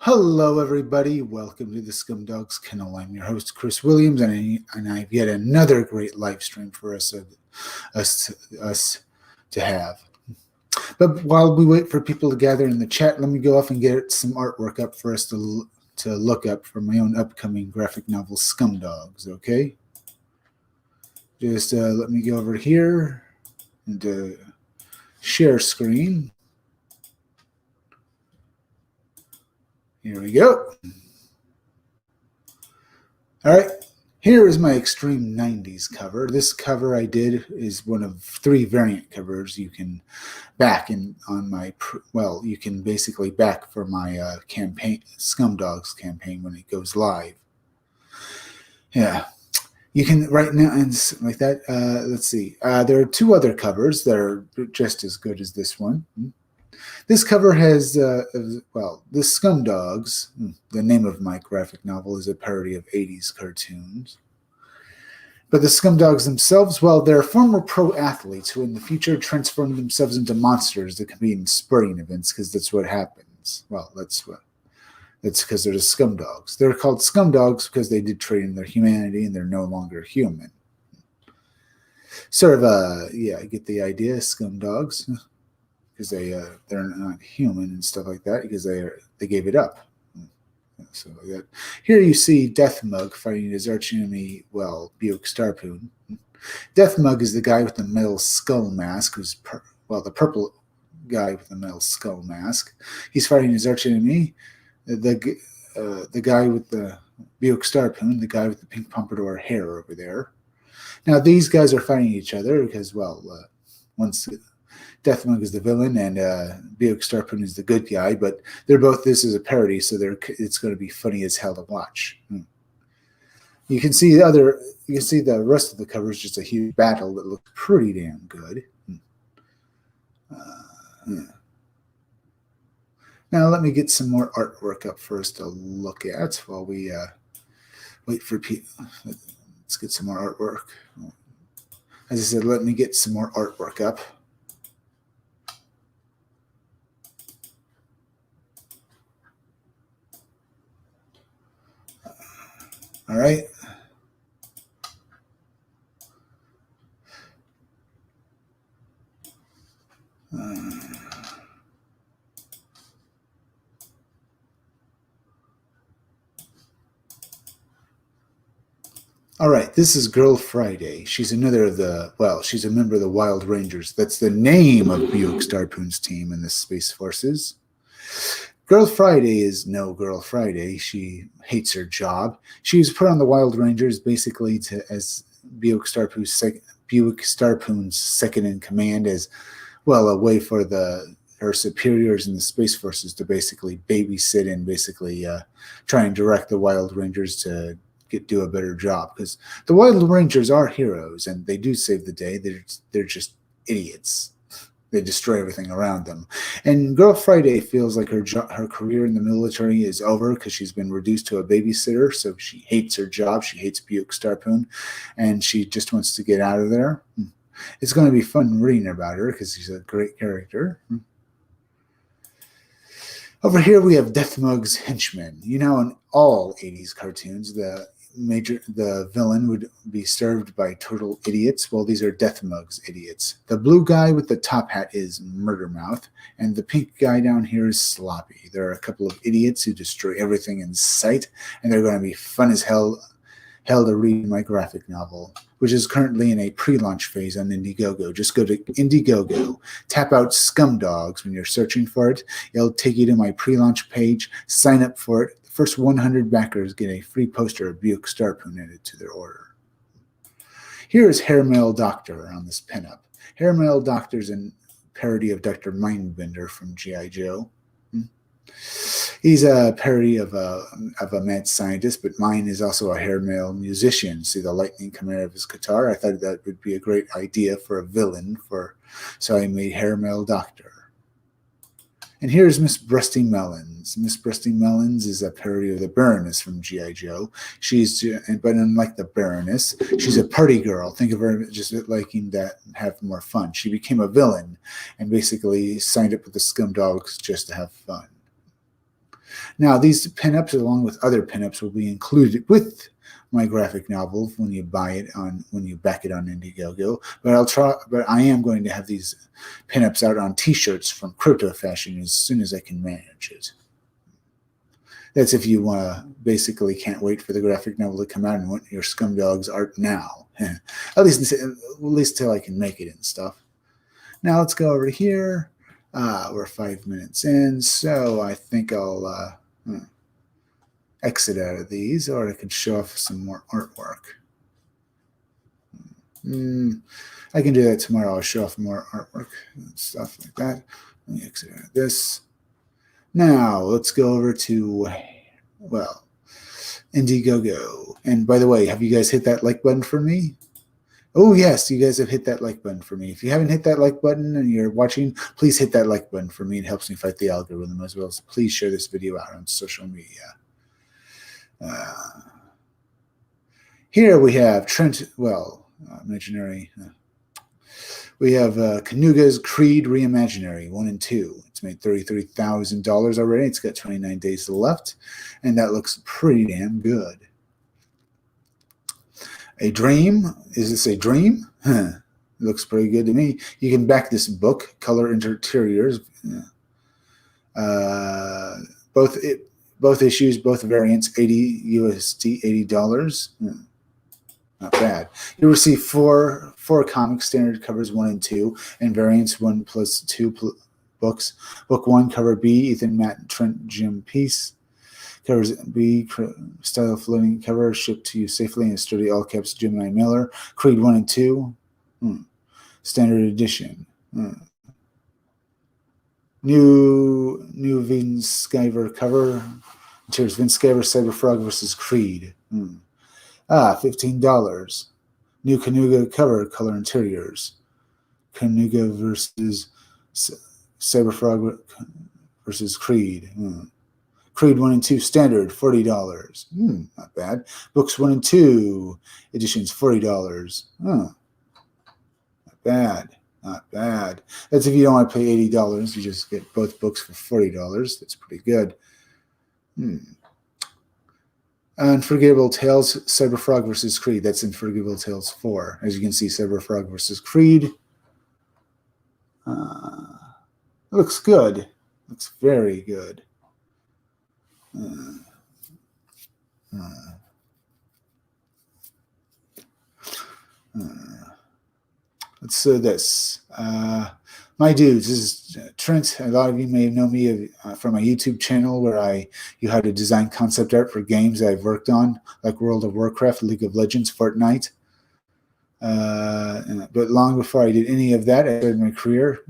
Hello, everybody. Welcome to the Scumdogs Kennel. I'm your host, Chris Williams, and I've yet another great live stream for us to have. But while we wait for people to gather in the chat, let me go off and get some artwork up for us to look up for my own upcoming graphic novel, Scumdogs. Okay, just let me go over here and share screen. Here we go. All right, here is my Extreme 90s cover. This cover I did is one of 3 variant covers you can back you can basically back for my campaign, Scumdogs campaign, when it goes live. Yeah, you can right now, and like that. Let's see. There are 2 other covers that are just as good as this one. This cover has, the Scumdogs, the name of my graphic novel, is a parody of 80s cartoons. But the Scumdogs themselves, well, they're former pro athletes who in the future transform themselves into monsters that compete in sporting events, because that's what happens. Well, that's because they're the Scumdogs. They're called Scumdogs because they did trade in their humanity and they're no longer human. Sort of, I get the idea, Scumdogs. Because they're not human and stuff like that, because they gave it up. So like that. Here you see Deathmug fighting his archenemy, Buick Starpoon. Deathmug is the guy with the metal skull mask, the purple guy with the metal skull mask. He's fighting his archenemy, the guy with the Buick Starpoon, the guy with the pink pompadour hair over there. Now these guys are fighting each other because, once Deathmug is the villain and Buick Starpoon is the good guy, but this is a parody, so it's going to be funny as hell to watch. You can see the rest of the cover is just a huge battle that looks pretty damn good. Now let me get some more artwork up for us to look at while we wait for people. Let's get some more artwork. As I said, let me get some more artwork up. All right. All right, this is Girl Friday. She's she's a member of the Wild Rangers. That's the name of Buick Starpoon's team in the Space Forces. Girl Friday is no Girl Friday. She hates her job. She was put on the Wild Rangers basically as Buick Starpoon's second in command, as a way for her superiors in the Space Forces to basically babysit and basically try and direct the Wild Rangers to do a better job, because the Wild Rangers are heroes and they do save the day. They're just idiots. They destroy everything around them. And Girl Friday feels like her career in the military is over because she's been reduced to a babysitter. So she hates her job. She hates Buick Starpoon, and she just wants to get out of there. It's going to be fun reading about her because she's a great character. Over here we have Deathmug's henchmen. In all 80s cartoons, the villain would be served by total idiots. Well, these are Deathmug's idiots. The blue guy with the top hat is Murdermouth, and the pink guy down here is Sloppy. There are a couple of idiots who destroy everything in sight, and they're going to be fun as hell to read in my graphic novel, which is currently in a pre-launch phase on Indiegogo. Just go to Indiegogo, tap out Scumdogs when you're searching for it. It'll take you to my pre-launch page. Sign up for it. The first 100 backers get a free poster of Buick Starpoon added to their order. Here is Hairmail Doctor on this pinup. Hairmail Doctor is a parody of Dr. Mindbender from G.I. Joe. He's a parody of a mad scientist, but mine is also a hairmail musician. See the lightning coming out of his guitar? I thought that would be a great idea for a villain, so I made Hairmail Doctor. And here's Miss Breasty Melons. Miss Breasty Melons is a parody of the Baroness from G.I. Joe. But unlike the Baroness, she's a party girl. Think of her just liking that and have more fun. She became a villain and basically signed up with the Scumdogs just to have fun. Now, these pinups, along with other pinups, will be included with my graphic novel when you back it on Indiegogo. But I am going to have these pinups out on T-shirts from Crypto Fashion as soon as I can manage it. That's if you basically can't wait for the graphic novel to come out and want your Scumdogs art now. at least till I can make it and stuff. Now let's go over here. We're 5 minutes in, so I think I'll exit out of these, or I could show off some more artwork. I can do that tomorrow. I'll show off more artwork and stuff like that. Let me exit out of this. Now let's go over to, well, Indiegogo. And by the way, have you guys hit that like button for me? Oh, yes, you guys have hit that like button for me. If you haven't hit that like button and you're watching, please hit that like button for me. It helps me fight the algorithm, as well as please share this video out on social media. Here we have Trent, imaginary. We have Kanuga's Creed Reimaginary 1 and 2. It's made $33,000 already. It's got 29 days left, and that looks pretty damn good. A Dream. Is this a dream? It looks pretty good to me. You can back this book, Color Interiors. Both issues, both variants, $80 USD, $80. Not bad. You'll receive four comic standard covers 1 and 2, and variants 1 plus 2 books. Book 1, cover B, Ethan, Matt, Trent, Jim, Peace. Covers B, style floating cover, shipped to you safely in sturdy all caps, Gemini Miller. Creed 1 and 2, standard edition. New Vince Skyver cover. Interiors Vince Skyver, Cyberfrog versus Creed. $15. New Kanuga cover, color interiors. Kanuga versus Cyberfrog versus Creed. Creed 1 and 2 standard, $40. Not bad. Books 1 and 2 editions, $40. Not bad. Not bad. That's if you don't want to pay $80. You just get both books for $40. That's pretty good. Unforgettable Tales, Cyberfrog versus Creed. That's Unforgettable Tales 4. As you can see, Cyberfrog versus Creed. Looks good. Looks very good. Let's do this. My dudes, this is Trent. A lot of you may know me from my YouTube channel where you how to design concept art for games I've worked on, like World of Warcraft, League of Legends, Fortnite. But long before I did any of that, I started my career.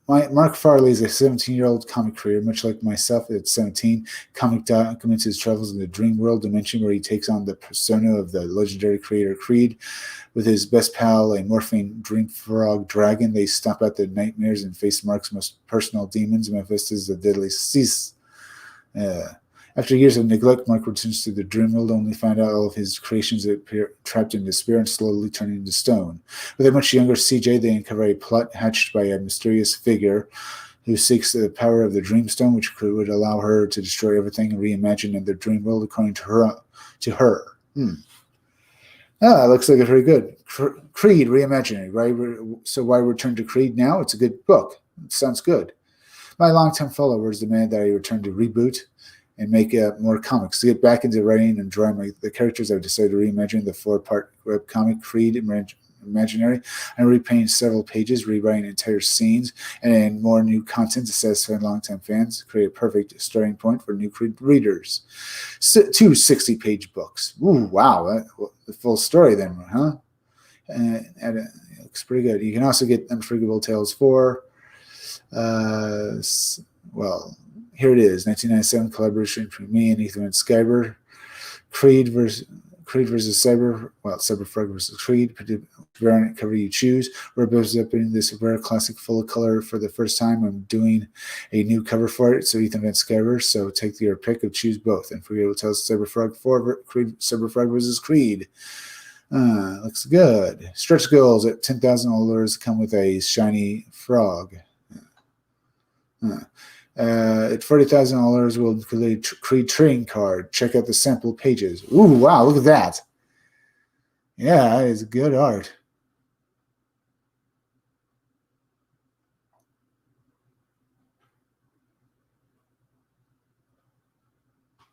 Mark Farley is a 17-year-old comic career, much like myself at 17. Comic documents his travels in the dream world dimension where he takes on the persona of the legendary creator Creed. With his best pal, a morphine dream frog dragon, they stomp out the nightmares and face Mark's most personal demons, Mephistos the Deadly Cease. After years of neglect, Mark returns to the dream world, only find out all of his creations appear trapped in despair and slowly turning into stone. With a much younger CJ, they uncover a plot hatched by a mysterious figure who seeks the power of the Dreamstone, which would allow her to destroy everything and reimagine in the dream world according to her. Looks like it's very good. Creed Reimagining, right? So why return to Creed now? It's a good book. It sounds good. My longtime followers demand that I return to reboot and make more comics. To get back into writing and drawing the characters, I've decided to reimagine the 4-part webcomic Creed Imaginary. I'm repainting several pages, rewriting entire scenes, and more new content to satisfy longtime fans. Create a perfect starting point for new Creed readers. 2 60-page books. Ooh, wow. The full story then, huh? And it looks pretty good. You can also get Unforgettable Tales 4. Here it is, 1997 collaboration between me and Ethan Skyber. Creed versus Cyberfrog versus Creed. Variant cover you choose. We're representing this rare classic full of color for the first time. I'm doing a new cover for it, so Ethan Van Skyber. So take your pick of choose both. And Unforgettable Tales Cyberfrog 4, Cyberfrog versus Creed. Looks good. Stretch goals at $10,000 come with a shiny frog. At $40,000, we'll include Creed trading card. Check out the sample pages. Ooh, wow, look at that. Yeah, that is good art.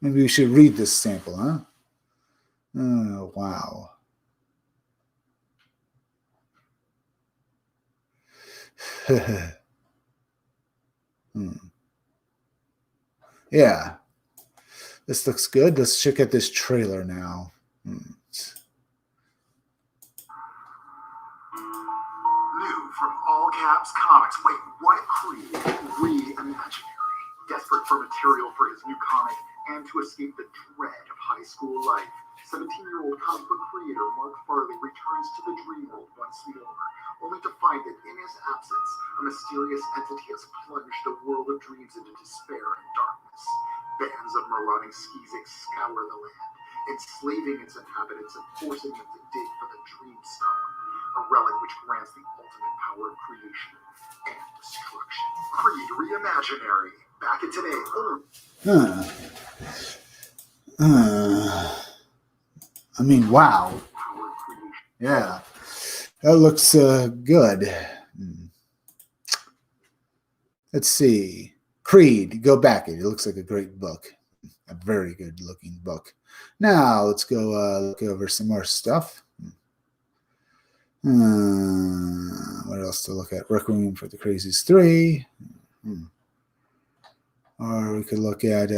Maybe we should read this sample, huh? Oh, wow. Yeah. This looks good. Let's check out this trailer now. New from All Caps Comics. Wait, what? Creed reimaginary. Desperate for material for his new comic and to escape the dread of high school life, 17-year-old comic book creator Mark Farley returns to the dream world once more, only to find that in his absence, a mysterious entity has plunged the world of dreams into despair and darkness. Bands of marauding skeezicks scour the land, enslaving its inhabitants and forcing them to dig for the Dream Stone, a relic which grants the ultimate power of creation and destruction. Creed Reimaginary. Back in today. I mean, wow. Yeah. That looks good. Let's see. Creed, go back. It looks like a great book. A very good looking book. Now, let's go look over some more stuff. What else to look at? Requiem for the Crazies 3. Or we could look at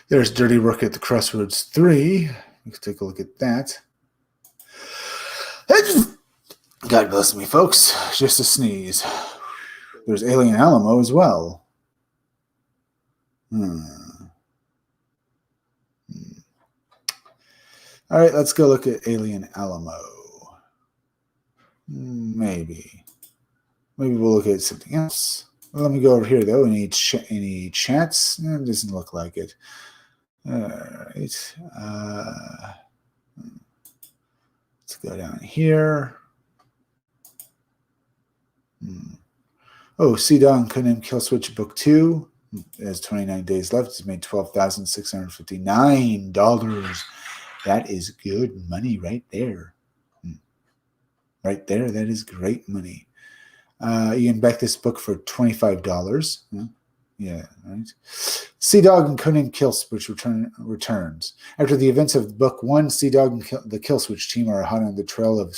there's Dirty Work at the Crossroads 3. We can take a look at that. God bless me, folks. Just a sneeze. There's Alien Alamo as well. All right, let's go look at Alien Alamo. Maybe we'll look at something else. Well, let me go over here, though. Any chats? It doesn't look like it. All right. Let's go down here. Oh, Sea-Dog Codename Killswitch Book 2. It has 29 days left. It's made $12,659. That is good money right there. Right there, that is great money. You can back this book for $25. Yeah, right. Sea-Dog and Codename Killswitch returns. After the events of Book 1, Sea-Dog and the Killswitch team are hot on the trail of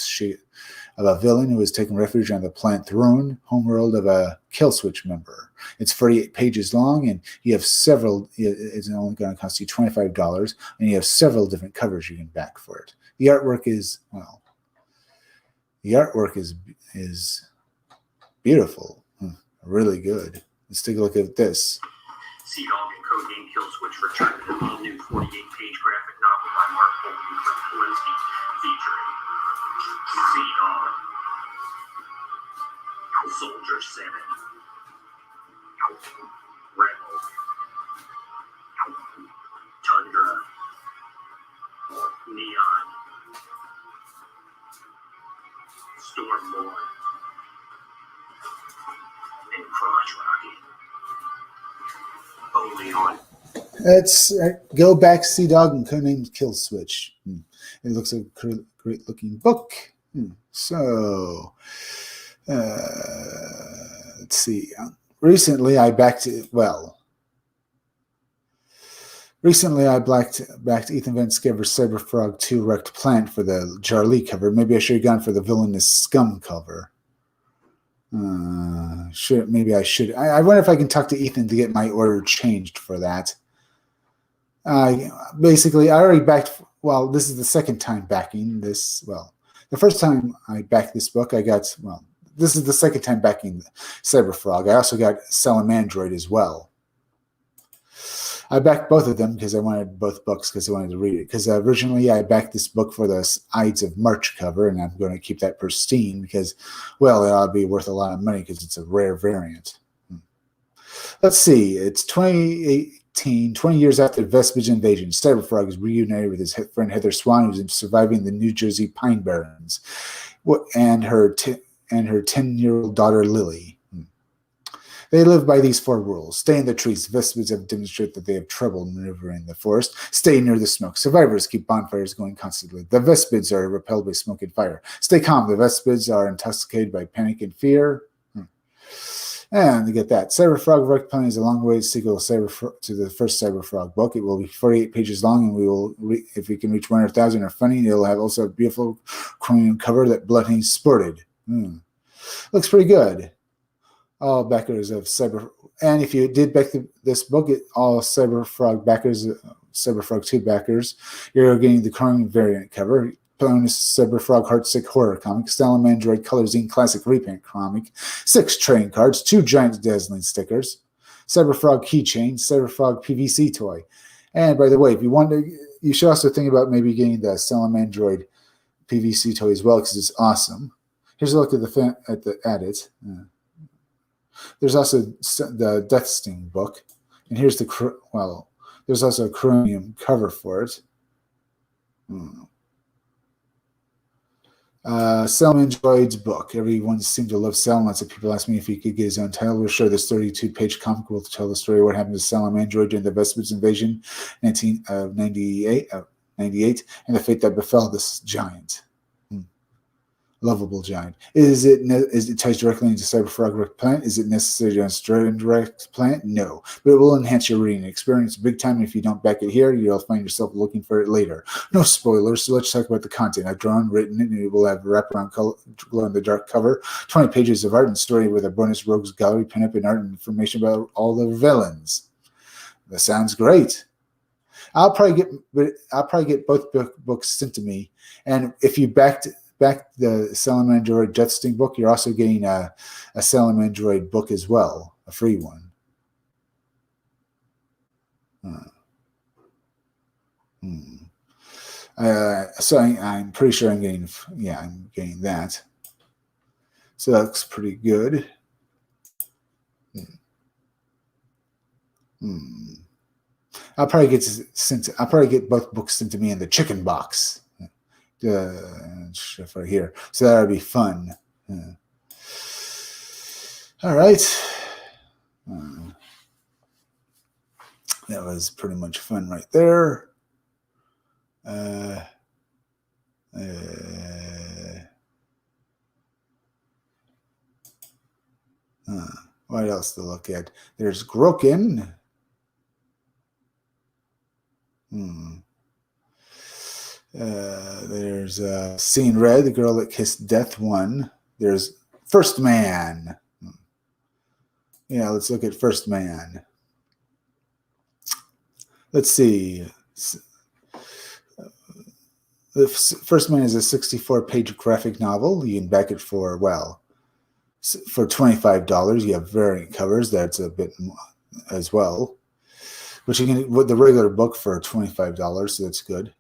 a villain who has taken refuge on the planet Throne, homeworld of a Killswitch member. It's 48 pages long, and you have several. It's only going to cost you $25, and you have several different covers you can back for it. The artwork is beautiful, really good. Let's take a look at this. Sea-Dog and Codename Killswitch return in an all-new 48-page graphic novel by Mark Foley and Cliff Kolinsky, featuring Sea-Dog, Soldier 7, Rebel, Tundra, Neon, Stormborn, and Crotch Rocket. Only on. Let's go back, Sea-Dog and Codename Killswitch. It looks like a great looking book. So, let's see. Recently, I backed Ethan Van Sciver's Cyberfrog 2 Wrecked Plant for the Jarlee cover. Maybe I should have gone for the Villainous Scum cover. Maybe I should. I wonder if I can talk to Ethan to get my order changed for that. Basically, I already backed. Well, this is the second time backing this. Well, the first time I backed this book, I got. Well, this is the second time backing Cyberfrog. I also got Salamandroid as well. I backed both of them because I wanted both books because I wanted to read it. Because originally I backed this book for the Ides of March cover, and I'm going to keep that pristine because, well, it ought to be worth a lot of money because it's a rare variant. Let's see. It's 28 20 years after the Vestige invasion, Cyberfrog is reunited with his friend Heather Swan, who's surviving the New Jersey Pine Barrens, and her 10-year-old daughter Lily. They live by these 4 rules. Stay in the trees. Vespids have demonstrated that they have trouble maneuvering the forest. Stay near the smoke. Survivors keep bonfires going constantly. The Vespids are repelled by smoke and fire. Stay calm. The Vespids are intoxicated by panic and fear. And to get that, Cyberfrog Wreck Planet is a long-awaited sequel to the first Cyberfrog book. It will be 48 pages long, and we will, if we can reach 100,000 or funny, it'll have also a beautiful chromium cover that Bloodhain sported. Looks pretty good. All backers of Cyber, and if you did back this book, all Cyberfrog backers, Cyberfrog 2 backers, you're getting the chromium variant cover. Bonus Cyberfrog Heartsick Horror comic, Salamandroid Colorzine Classic Repaint comic, 6 trading cards, 2 giant dazzling stickers, Cyberfrog keychain, Cyberfrog PVC toy. And by the way, if you want to, you should also think about maybe getting the Salamandroid PVC toy as well, because it's awesome. Here's a look at it. There's also the Death Sting book, and here's there's also a chromium cover for it. Salamandroid's book. Everyone seemed to love Salam. Lots of people asked me if he could get his own title. We're sure this 32-page comic will tell the story of what happened to Salamandroid during the Vespids invasion, 1998, and the fate that befell this giant. Lovable giant. Is it ties directly into Cyberfrog Wreck Planet? Is it necessary to destroy Wreck Planet? No, but it will enhance your reading experience big time. If you don't back it here, you'll find yourself looking for it later. No spoilers, so let's talk about the content. I've drawn, written it, and it will have a wraparound glow-in-the-dark cover, 20 pages of art and story with a bonus rogues gallery, pinup, and art and information about all the villains. That sounds great. I'll probably get both books sent to me, and if you back the Salamandroid Death Sting book, you're also getting a Salamandroid book as well, a free one. So I'm pretty sure I'm getting that. So that looks pretty good. I'll probably get both books sent to me in the chicken box. Right here, so that would be fun. All right, that was pretty much fun right there. What else to look at? There's Groken. There's Seeing Red, The Girl That Kissed Death 1. There's First Man. Yeah, let's look at First Man. Let's see. The First Man is a 64-page graphic novel. You can back it for $25. You have variant covers. That's a bit as well. Which you can with the regular book for $25, so that's good.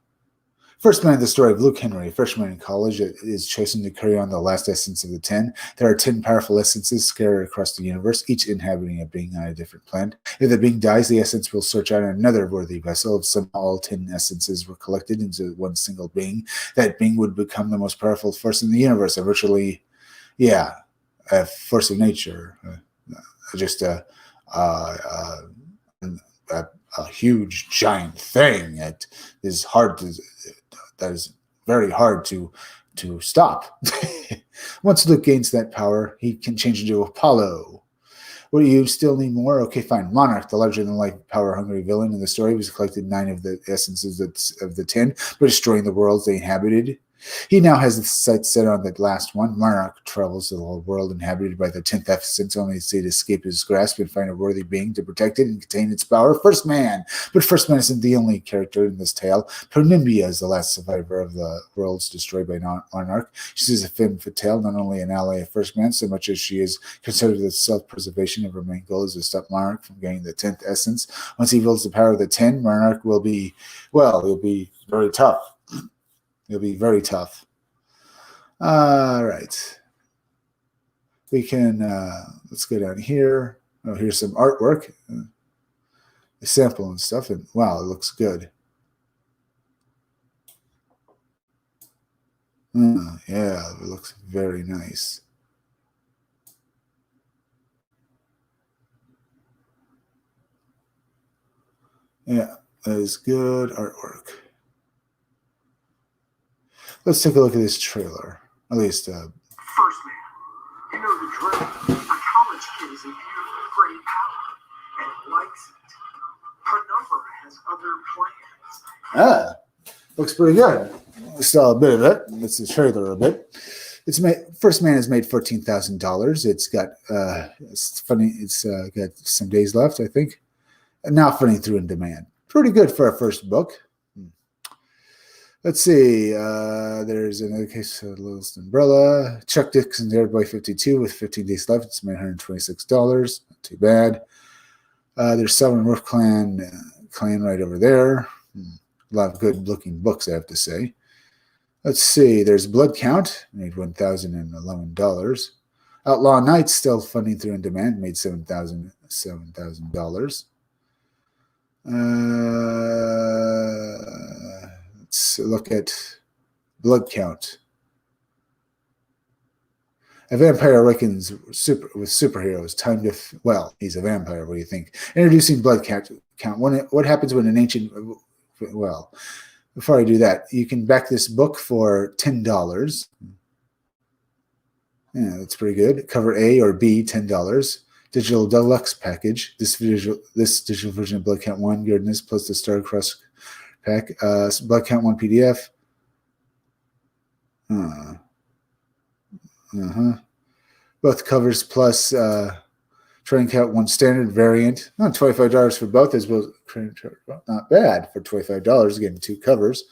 First Man, the story of Luke Henry, a freshman in college, is chosen to carry on the last essence of the 10. There are 10 powerful essences scattered across the universe, each inhabiting a being on a different planet. If the being dies, the essence will search out another worthy vessel. If somehow all 10 essences were collected into one single being, that being would become the most powerful force in the universe. A force of nature. Just a huge, giant thing that is very hard to stop. Once Luke gains that power, he can change into Apollo. What do you still need more? Okay, fine. Monarch, the larger-than-life, power-hungry villain in the story, was collected 9 of the essences of the 10, but destroying the worlds they inhabited. He now has the sights set on that last one. Monarch travels to the whole world inhabited by the 10th essence, only to see it escape his grasp and find a worthy being to protect it and contain its power. First Man. But First Man isn't the only character in this tale. Pernimbia is the last survivor of the worlds destroyed by Monarch. She is a femme fatale, not only an ally of First Man, so much as she is concerned with the self-preservation of her main goal is to stop Monarch from gaining the 10th essence. Once he wields the power of the 10, Monarch will be, he'll be very tough. It'll be very tough. All right. We can, let's go down here. Oh, here's some artwork. the sample and stuff, and wow, it looks good. Yeah, it looks very nice. Yeah, that is good artwork. Let's take a look at this trailer. At least, First man, you know the drill. A college kid is imbued with great power and likes it. Her number has other plans. looks pretty good. We saw a bit of it. It's the trailer a bit. It's made. First Man has made $14,000. It's got. It's funny. It's got some days left, I think. Now funding through in demand. Pretty good for a first book. Let's see. There's another case of Little Umbrella. Chuck Dixon's Airboy 52 with 15 days left. It's made $126. Not too bad. There's Southern Wolf Clan right over there. A lot of good looking books, I have to say. Let's see. There's Blood Count, made $1,011. Outlaw Knights still funding through in demand, made $7,000. Let's look at Blood Count. A Vampire Awakens with superheroes. Time to he's a vampire. What do you think? Introducing Blood Count. What happens when an ancient? Well, before I do that, you can back this book for $10. Yeah, that's pretty good. Cover A or B, $10. Digital deluxe package. This digital version of Blood Count 1, goodness, plus the Starcross pack. Blood Count 1 PDF. Both covers plus Train Count 1 standard variant. $25 for both as well. Not bad for $25. Getting two covers.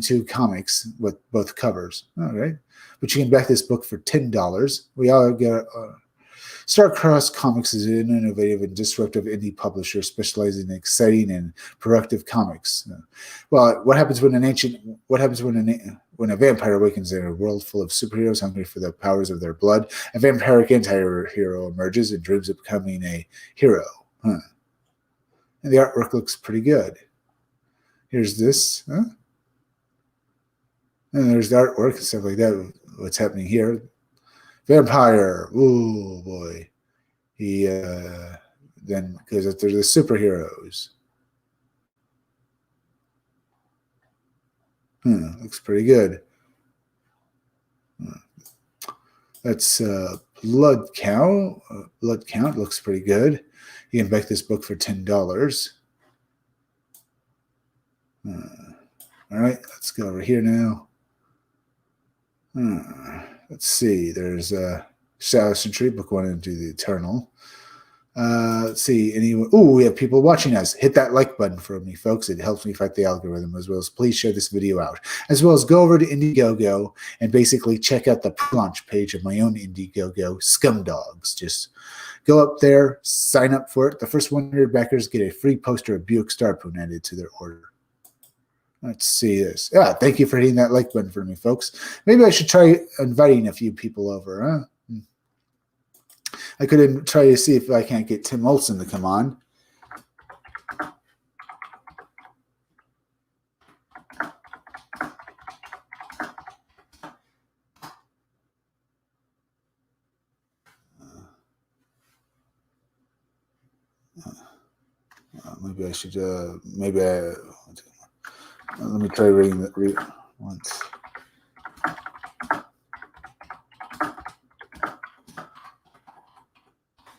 Two comics with both covers. All right. But you can back this book for $10. We all get Starcross Comics is an innovative and disruptive indie publisher specializing in exciting and productive comics. Well, what happens when a vampire awakens in a world full of superheroes hungry for the powers of their blood? A vampiric anti-hero emerges and dreams of becoming a hero. And the artwork looks pretty good. Here's this. And there's the artwork and stuff like that. What's happening here? Vampire. Oh boy. He then goes after the superheroes. Looks pretty good. That's Blood Count. Blood Count looks pretty good. You can back this book for $10. All right, let's go over here now. Let's see. There's Shadow Sentry, book 1 into the Eternal. Let's see. We have people watching us. Hit that like button for me, folks. It helps me fight the algorithm, as well as please share this video out. As well as go over to Indiegogo and basically check out the launch page of my own Indiegogo, Scumdogs. Just go up there, sign up for it. The first 100 backers get a free poster of Buick Starpoon added to their order. Let's see this. Thank you for hitting that like button for me, folks. Maybe I should try inviting a few people over, huh? I could try to see if I can't get Tim Olson to come on. Maybe I should. Let me try reading that once.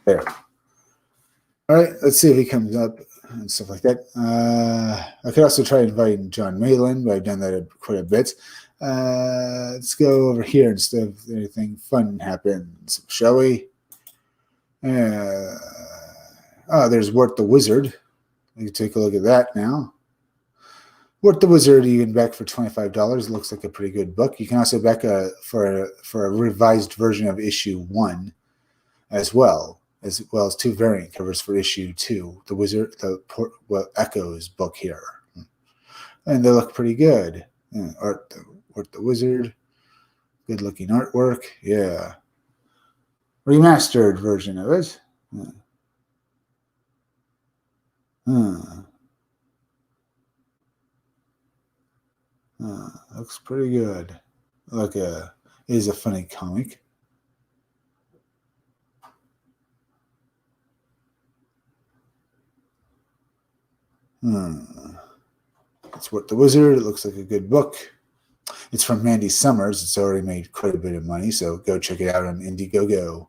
There. All right, let's see if he comes up and stuff like that. I could also try inviting John Malin, but I've done that quite a bit. Let's go over here instead of anything fun happens, shall we? There's Wart the Wizard. We can take a look at that now. Wart the Wizard, you can back for $25. Looks like a pretty good book. You can also back for a revised version of issue 1 as well as two variant covers for issue 2. The Wizard, Echoes book here, and they look pretty good. Wart the Wizard, good looking artwork. Yeah, remastered version of it. Huh. Looks pretty good. Like it is a funny comic. It's What the Wizard. It looks like a good book. It's from Mandy Summers. It's already made quite a bit of money, so go check it out on Indiegogo.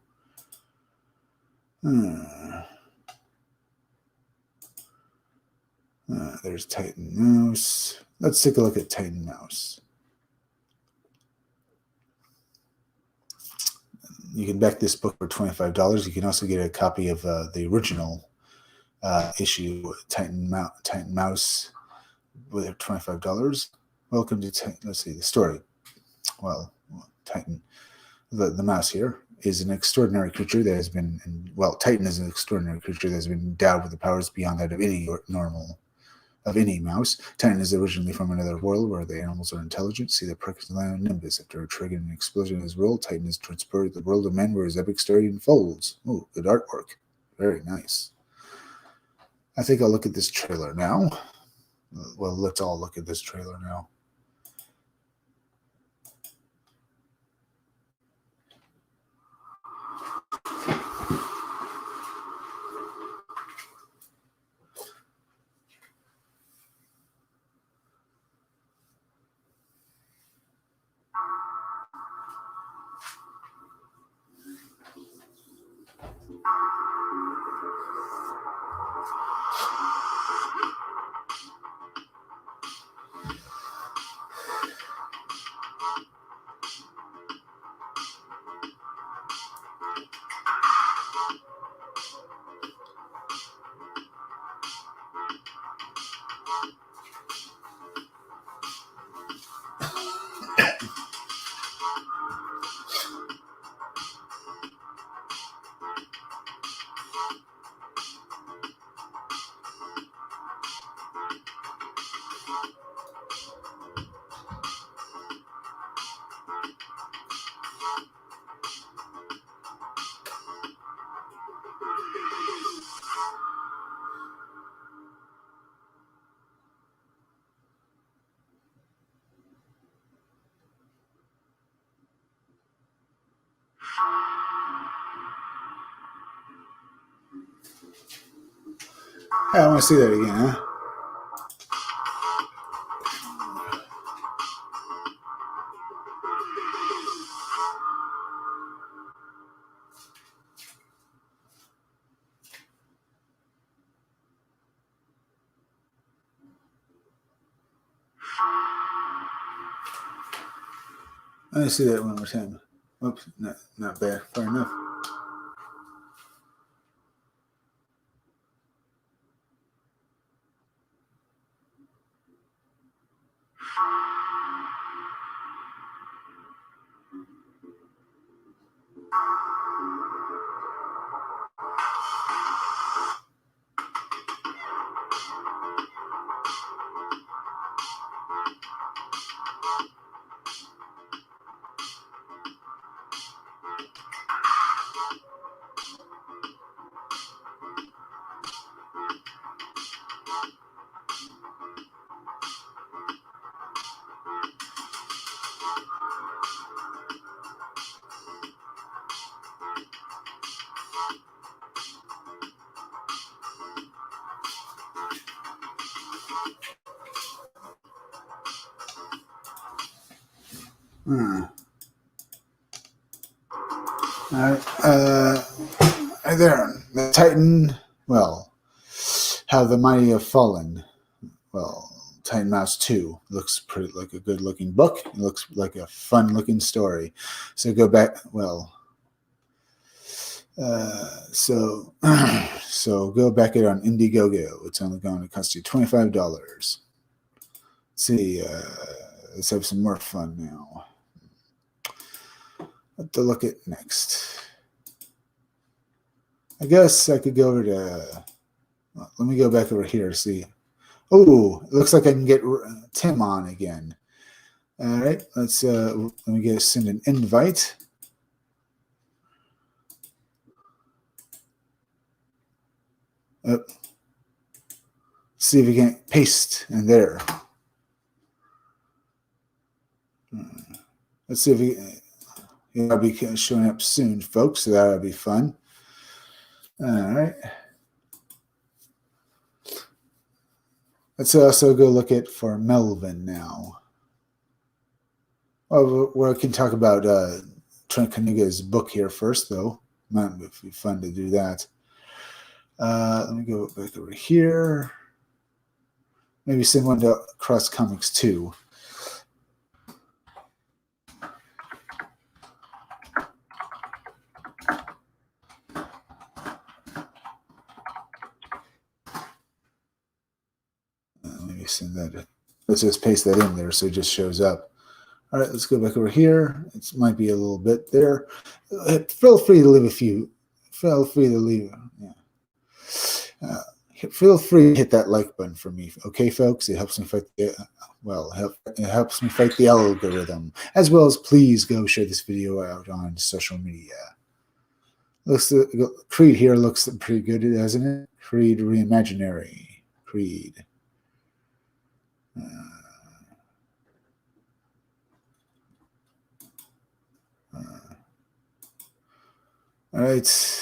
There's Titan Mouse. Let's take a look at Titan Mouse. You can back this book for $25. You can also get a copy of the original issue, Titan Mouse, with $25. Welcome to let's see the story. Well, Titan, the mouse here is an extraordinary creature that has been, Titan is an extraordinary creature that has been endowed with the powers beyond that of any mouse. Titan is originally from another world where the animals are intelligent. See the Perkins Nimbus. After triggering an explosion in his world, Titan is transported to the world of men where his epic story unfolds. Oh, good artwork. Very nice. I think I'll look at this trailer now. Well, let's all look at this trailer now. Hey, I want to see that again, huh? Let me see that one more time. Oops, not bad. Far enough. All right. There. The Titan, how the mighty have fallen. Well, Titan Mouse 2 looks pretty like a good looking book. It looks like a fun looking story. So go back, so go back it on Indiegogo. It's only going to cost you $25. Let's see, let's have some more fun now. What to look at next? I guess I could go over to. Let me go back over here. See. Oh, it looks like I can get Tim on again. All right, let's. Let me send an invite. Oh. see if we can paste in there. Let's see if we. I'll be showing up soon, folks, so that'll be fun. All right. Let's also go look at for Melvin now. Well, we can talk about Trent Kanuga's book here first, though. Might be fun to do that. Let me go back over here. Maybe send one to Cross Comics too. Maybe send that. Let's just paste that in there so it just shows up. All right, let's go back over here. It might be a little bit there. Feel free to leave a few. Feel free to leave. Yeah. Feel free to hit that like button for me, okay, folks? It helps me fight the it helps me fight the algorithm. As well as please go share this video out on social media. Creed here looks pretty good, doesn't it? Creed Reimaginary. Creed. All right.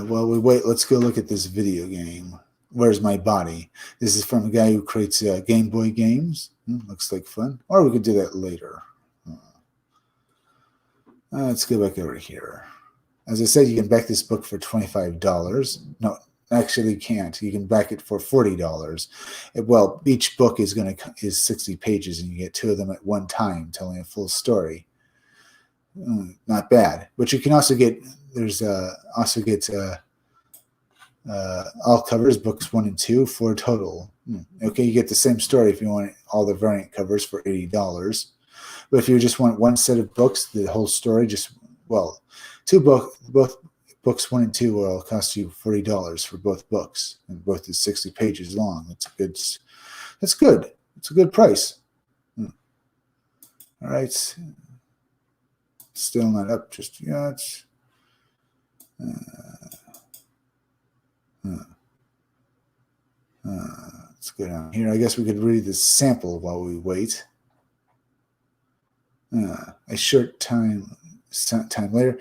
While we wait, let's go look at this video game. Where's My Body? This is from a guy who creates Game Boy games. Looks like fun. Or we could do that later. Let's go back over here. As I said, you can back this book for $25. No, actually you can't. You can back it for $40. Well, each book is 60 pages, and you get 2 of them at one time, telling a full story. Not bad. But you can also get all covers, books 1 and 2, for a total. Okay, you get the same story if you want all the variant covers for $80. But if you just want one set of books, the whole story, both books 1 and 2 will cost you $40 for both books, and both is 60 pages long. That's good. It's a good price. All right. Still not up just yet. Let's go down here. I guess we could read the sample while we wait. A short time later.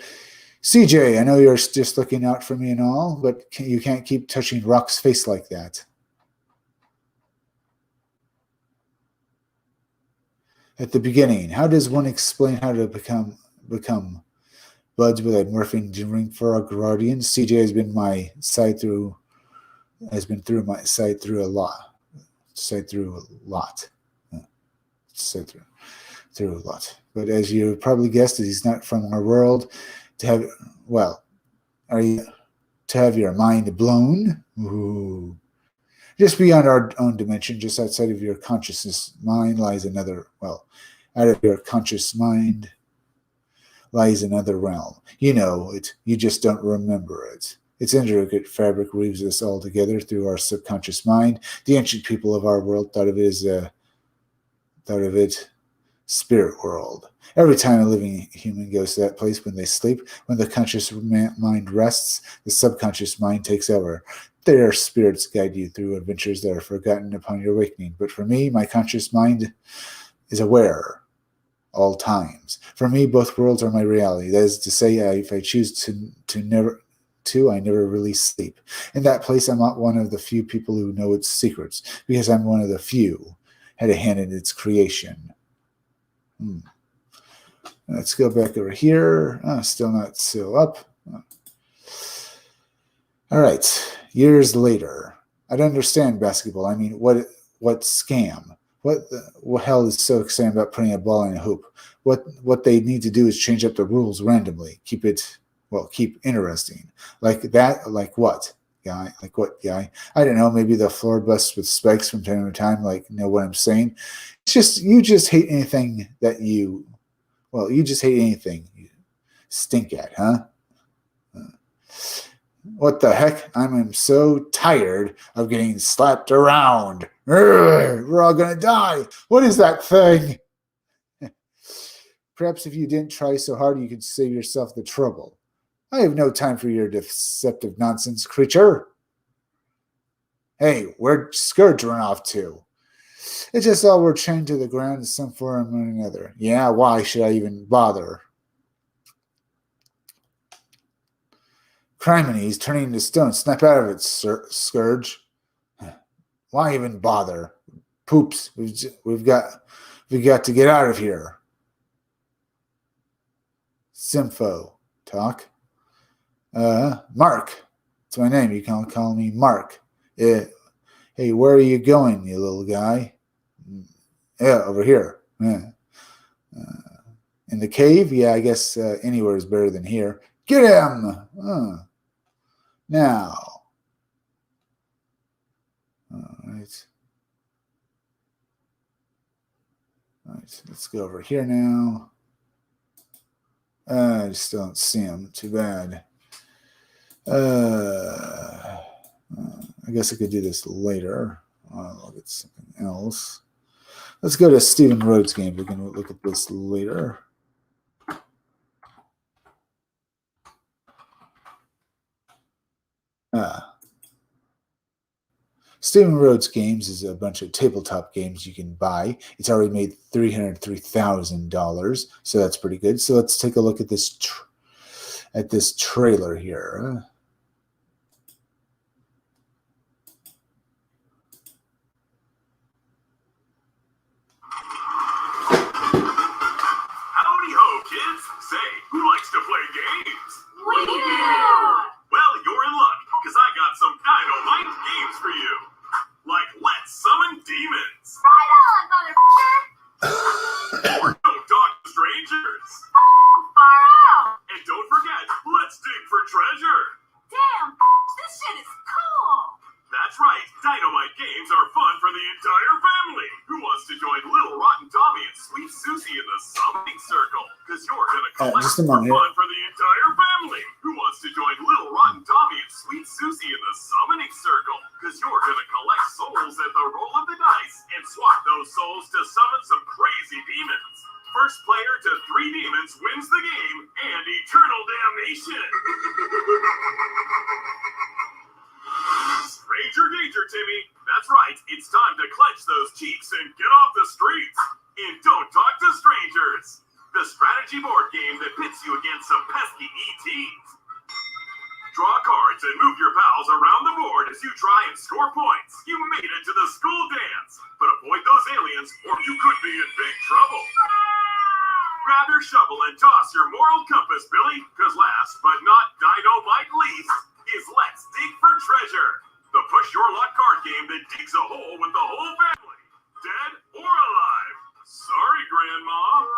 CJ, I know you're just looking out for me and all, but you can't keep touching Rock's face like that. At the beginning, how does one explain how to become buds without morphing during for our guardians? CJ has been through my side through a lot. But as you probably guessed, he's not from our world. To have your mind blown? Ooh. Just beyond our own dimension, just outside of your consciousness mind lies another, out of your conscious mind lies another realm. You know it, you just don't remember it. Its intricate fabric weaves us all together through our subconscious mind. The ancient people of our world thought of it spirit world. Every time a living human goes to that place when they sleep, when the conscious mind rests, the subconscious mind takes over. Their spirits guide you through adventures that are forgotten upon your awakening. But for me, my conscious mind is aware all times. For me, both worlds are my reality. That is to say, if I choose to never, I never really sleep. In that place, I'm not one of the few people who know its secrets, because I'm one of the few had a hand in its creation. Let's go back over here. Still not so up. All right. Years later, I don't understand basketball. I mean, what scam? What hell is so exciting about putting a ball in a hoop? What they need to do is change up the rules randomly. Keep interesting. Like that, like what? Guy? Like what guy? I don't know, maybe the floor busts with spikes from time to time, like, you know what I'm saying? It's just, you just hate anything you stink at, huh? What the heck? I'm so tired of getting slapped around. We're all gonna die. What is that thing? Perhaps if you didn't try so hard, you could save yourself the trouble. I have no time for your deceptive nonsense, creature. Hey, where'd Scourge run off to? It's just all we're chained to the ground in some form or another. Yeah, why should I even bother? Criminy, he's turning into stone. Snap out of it, Scourge. Why even bother? Poops, we've got to get out of here. Sympho, talk. Mark. That's my name. You can call me Mark. Hey, where are you going, you little guy? Yeah, over here. Yeah. In the cave? Yeah, I guess anywhere is better than here. Get him! Now. All right. All right, let's go over here now. I just don't see him. Too bad. I guess I could do this later. I'll look at something else. Let's go to Stephen Rhodes' game. We can look at this later. Stephen Rhodes Games is a bunch of tabletop games you can buy. It's already made $303,000, so that's pretty good. So let's take a look at this trailer here. Howdy ho, kids. Say, who likes to play games? We do! Well, you're in luck, because I got some dynamite games for you. Like Let's Summon Demons. Right on, motherfucker! Or Don't Talk to Strangers. Far out! And don't forget, Let's Dig for Treasure. Damn, this shit is cool! That's right, dynamite games are fun for the entire family. Who wants to join Little Rotten Tommy and Sweet Susie in the Summoning Circle? Because you're going to collect just a moment for fun for the entire family. Who wants to join Little Rotten Tommy and Sweet Susie in the Summoning Circle? Because you're going to collect souls at the roll of the dice and swap those souls to summon some crazy demons. First player to 3 demons wins the game and eternal damnation. Stranger danger, Timmy. That's right. It's time to clench those cheeks and get off the streets. In Don't Talk to Strangers, the strategy board game that pits you against some pesky ETs. Draw cards and move your pals around the board as you try and score points. You made it to the school dance, but avoid those aliens or you could be in big trouble. Grab your shovel and toss your moral compass, Billy, because last but not dynamite least is Let's Dig for Treasure, the push your luck card game that digs a hole with the whole family, dead or alive. Sorry, Grandma.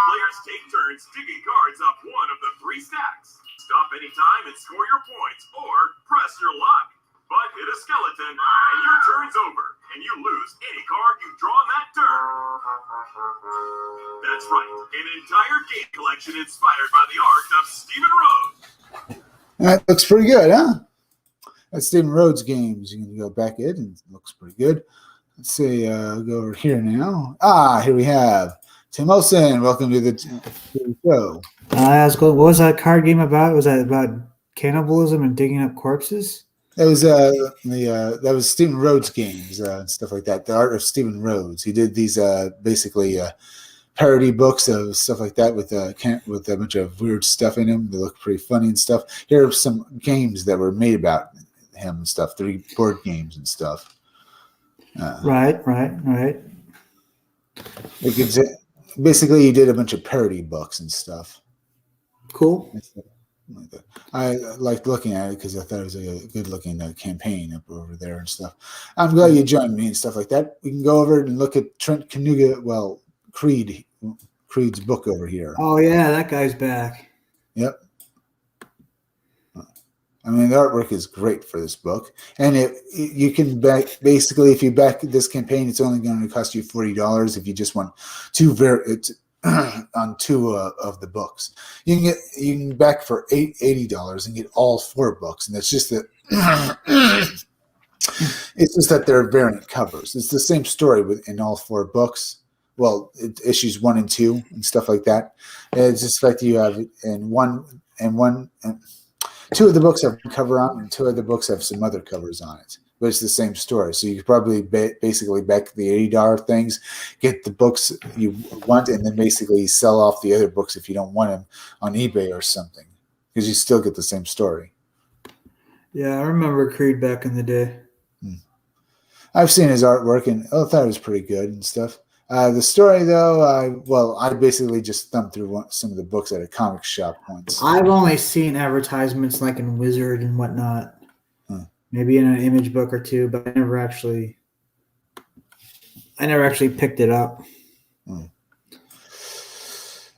Players take turns digging cards up one of the 3 stacks. Stop anytime and score your points, or press your luck. But hit a skeleton, and your turn's over, and you lose any card you draw on that turn. That's right, an entire game collection inspired by the art of Stephen Rhodes. That looks pretty good, huh? That's Stephen Rhodes Games. You can go back in, and it looks pretty good. Let's see, go over here now. Here we have Tim Olson. Welcome to the show. That's cool. What was that card game about? Was that about cannibalism and digging up corpses? That was that was Stephen Rhodes Games and stuff like that. The art of Stephen Rhodes. He did these basically parody books of stuff like that with a bunch of weird stuff in them. They look pretty funny and stuff. Here are some games that were made about him and stuff. 3 board games and stuff. Right. Basically, he did a bunch of parody books and stuff. Cool. I liked looking at it because I thought it was a good-looking campaign up over there and stuff. I'm glad you joined me and stuff like that. We can go over and look at Trent Kanuga, Creed's book over here. Oh, yeah, that guy's back. Yep. I mean, the artwork is great for this book. And you can basically, if you back this campaign, it's only going to cost you $40 if you just want on 2 of the books. You can back for $80 and get all 4 books. And it's just that it's just that they're variant covers. It's the same story in all 4 books, issues 1 and 2 and stuff like that. It's just like you have in two of the books have one cover on, and 2 of the books have some other covers on it. But it's the same story. So you could probably basically back the $80 things, get the books you want, and then basically sell off the other books if you don't want them on eBay or something, because you still get the same story. Yeah, I remember Creed back in the day. I've seen his artwork, and I thought it was pretty good and stuff. The story, though, I basically just thumbed through some of the books at a comic shop once. I've only seen advertisements like in Wizard and whatnot. Maybe in an image book or 2, but I never actually picked it up.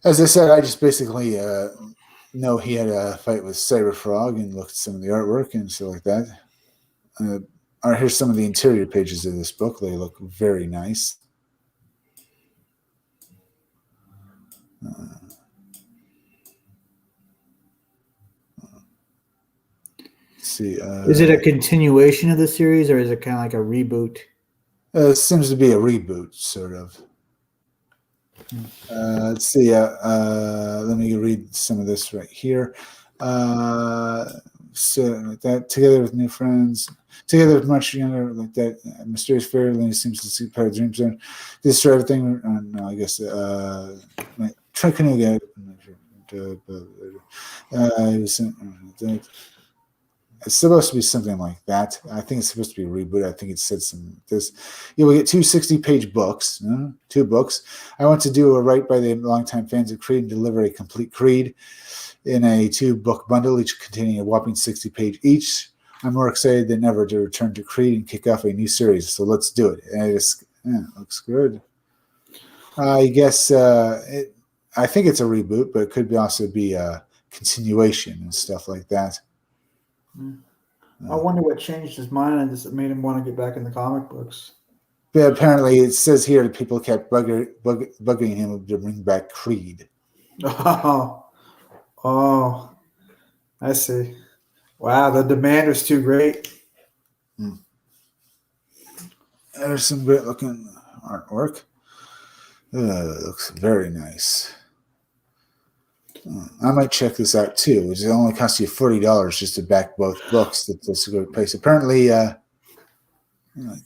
As I said, I just basically know he had a fight with Cyber Frog and looked at some of the artwork and stuff like that. Here's some of the interior pages of this book. They look very nice. See, is it a continuation of the series, or is it kind of like a reboot? It seems to be a reboot, sort of. Let's see. Let me read some of this right here. So like that, together with new friends, together with much younger, like that mysterious fairyland seems to see part of dream zone. This sort of thing. No, I guess. Triconuga. It's supposed to be something like that. I think it's supposed to be a reboot. I think it said this. You will get 2 60-page books, 2 books. I want to do a right by the longtime fans of Creed and deliver a complete Creed in a 2-book bundle, each containing a whopping 60-page each. I'm more excited than ever to return to Creed and kick off a new series. So let's do it. And it looks good. I guess I think it's a reboot, but it could also be a continuation and stuff like that. I wonder what changed his mind and just made him want to get back in the comic books. Yeah, apparently it says here that people kept bugging him to bring back Creed. Oh, I see. Wow, the demand was too great. There's some great looking artwork. It looks very nice. I might check this out too. It only costs you $40 just to back both books. That's a good price. Apparently, like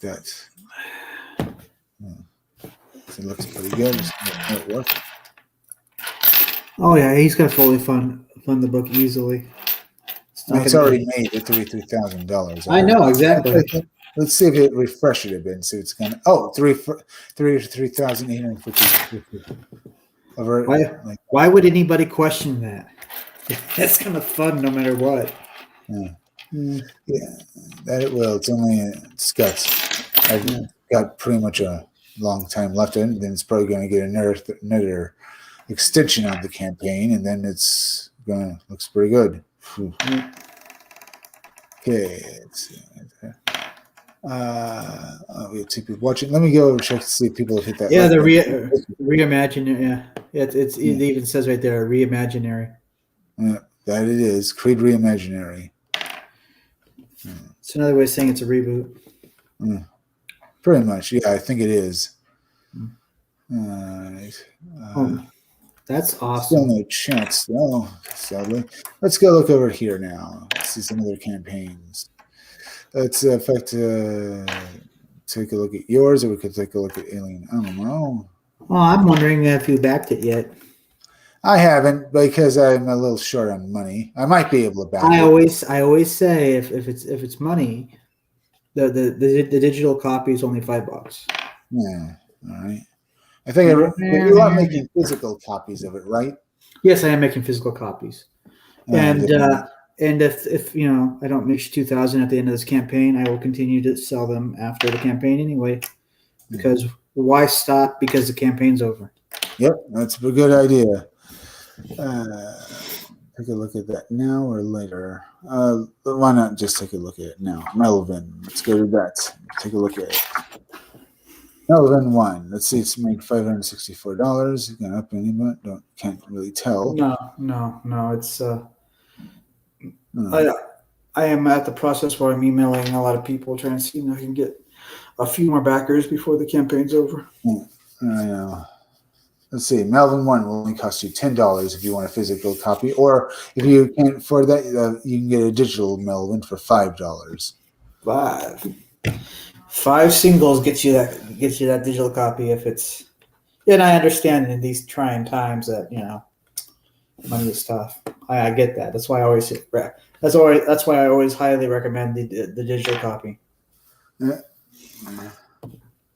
that. It looks pretty good. Artwork. Oh yeah, he's gonna fully fund the book easily. It's already made at $33,000. I know exactly. Let's see if it refreshed it a bit and see what's going to. 3,850. Why would anybody question that? That's kind of fun no matter what. Yeah, that it will. I've got pretty much a long time left in it. Then it's probably going to get another extension of the campaign, and then it's looks pretty good. Okay, let's see. We have 2 people watching. Let me go and check to see if people have hit that. Yeah, the reimaginary. Yeah, it even says right there, reimaginary. Yeah, that it is. Creed Reimaginary. It's another way of saying it's a reboot. Pretty much, yeah. I think it is. That's awesome. Still no chance, though, sadly. Let's go look over here now. Let's see some other campaigns. Let's take a look at yours, or we could take a look at Alien. I don't know. Oh, I'm wondering if you backed it yet. I haven't, because I'm a little short on money. I might be able to back it. I always say if it's money, the digital copy is only $5. Yeah, all right. I think you are making physical copies of it, right? Yes, I am making physical copies. And if I don't make 2,000 at the end of this campaign, I will continue to sell them after the campaign anyway. Because why stop? Because the campaign's over. Yep, that's a good idea. Take a look at that now or later. Why not just take a look at it now? Melvin, let's go to that. Take a look at it. Melvin 1. Let's see, it's made $564. You can up any, but can't really tell. No. It's I am at the process where I'm emailing a lot of people trying to see if I can get a few more backers before the campaign's over. I know. Let's see. Melvin 1 will only cost you $10 if you want a physical copy, or if you can't afford that, you can get a digital Melvin for $5. Five singles gets you that digital copy if it's. And I understand in these trying times that money is tough. I get that. That's why I always highly recommend the digital copy. Yeah.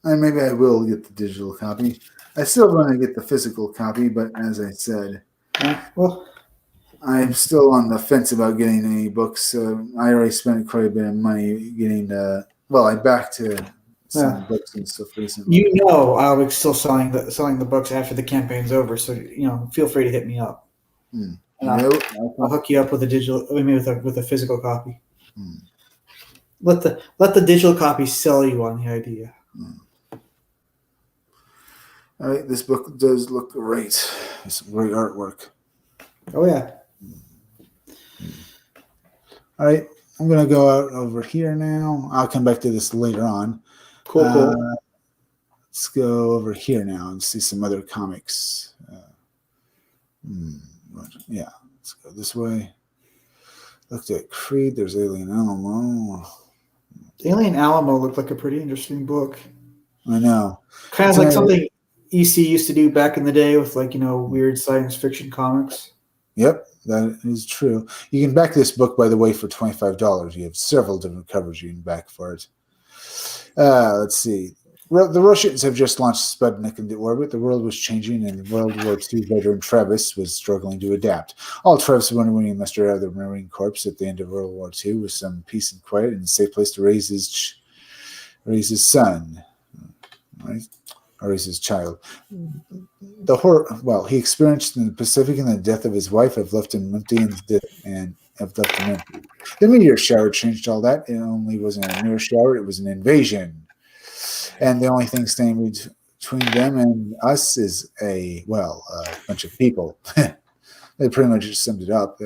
And maybe I will get the digital copy. I still want to get the physical copy, but as I said, Well, I'm still on the fence about getting any books. I already spent quite a bit of money getting I backed some books and stuff recently. I'll be still selling the books after the campaign's over. So feel free to hit me up, and I'll hook you up with a digital. I mean, with a physical copy. Let the digital copy sell you on the idea. All right, this book does look great. It's some great artwork. Oh yeah. All right, I'm gonna go out over here now. I'll come back to this later on. Cool. Let's go over here now and see some other comics. Yeah, let's go this way. Looked at Creed. There's Alien Alamo. Alien Alamo looked like a pretty interesting book. I know. Kind of like something EC used to do back in the day with weird science fiction comics. Yep, that is true. You can back this book, by the way, for $25. You have several different covers you can back for it. Let's see. The Russians have just launched Sputnik into orbit. The world was changing, and World War II veteran Travis was struggling to adapt. All Travis wanted when he mustered out of the Marine Corps at the end of World War II was some peace and quiet and a safe place to raise his son, right? Or raise his child. The horror, he experienced in the Pacific, and the death of his wife have left him empty, and have left him empty. The meteor shower changed all that. It only wasn't a meteor shower; it was an invasion. And the only thing standing between them and us is a bunch of people. They pretty much just summed it up.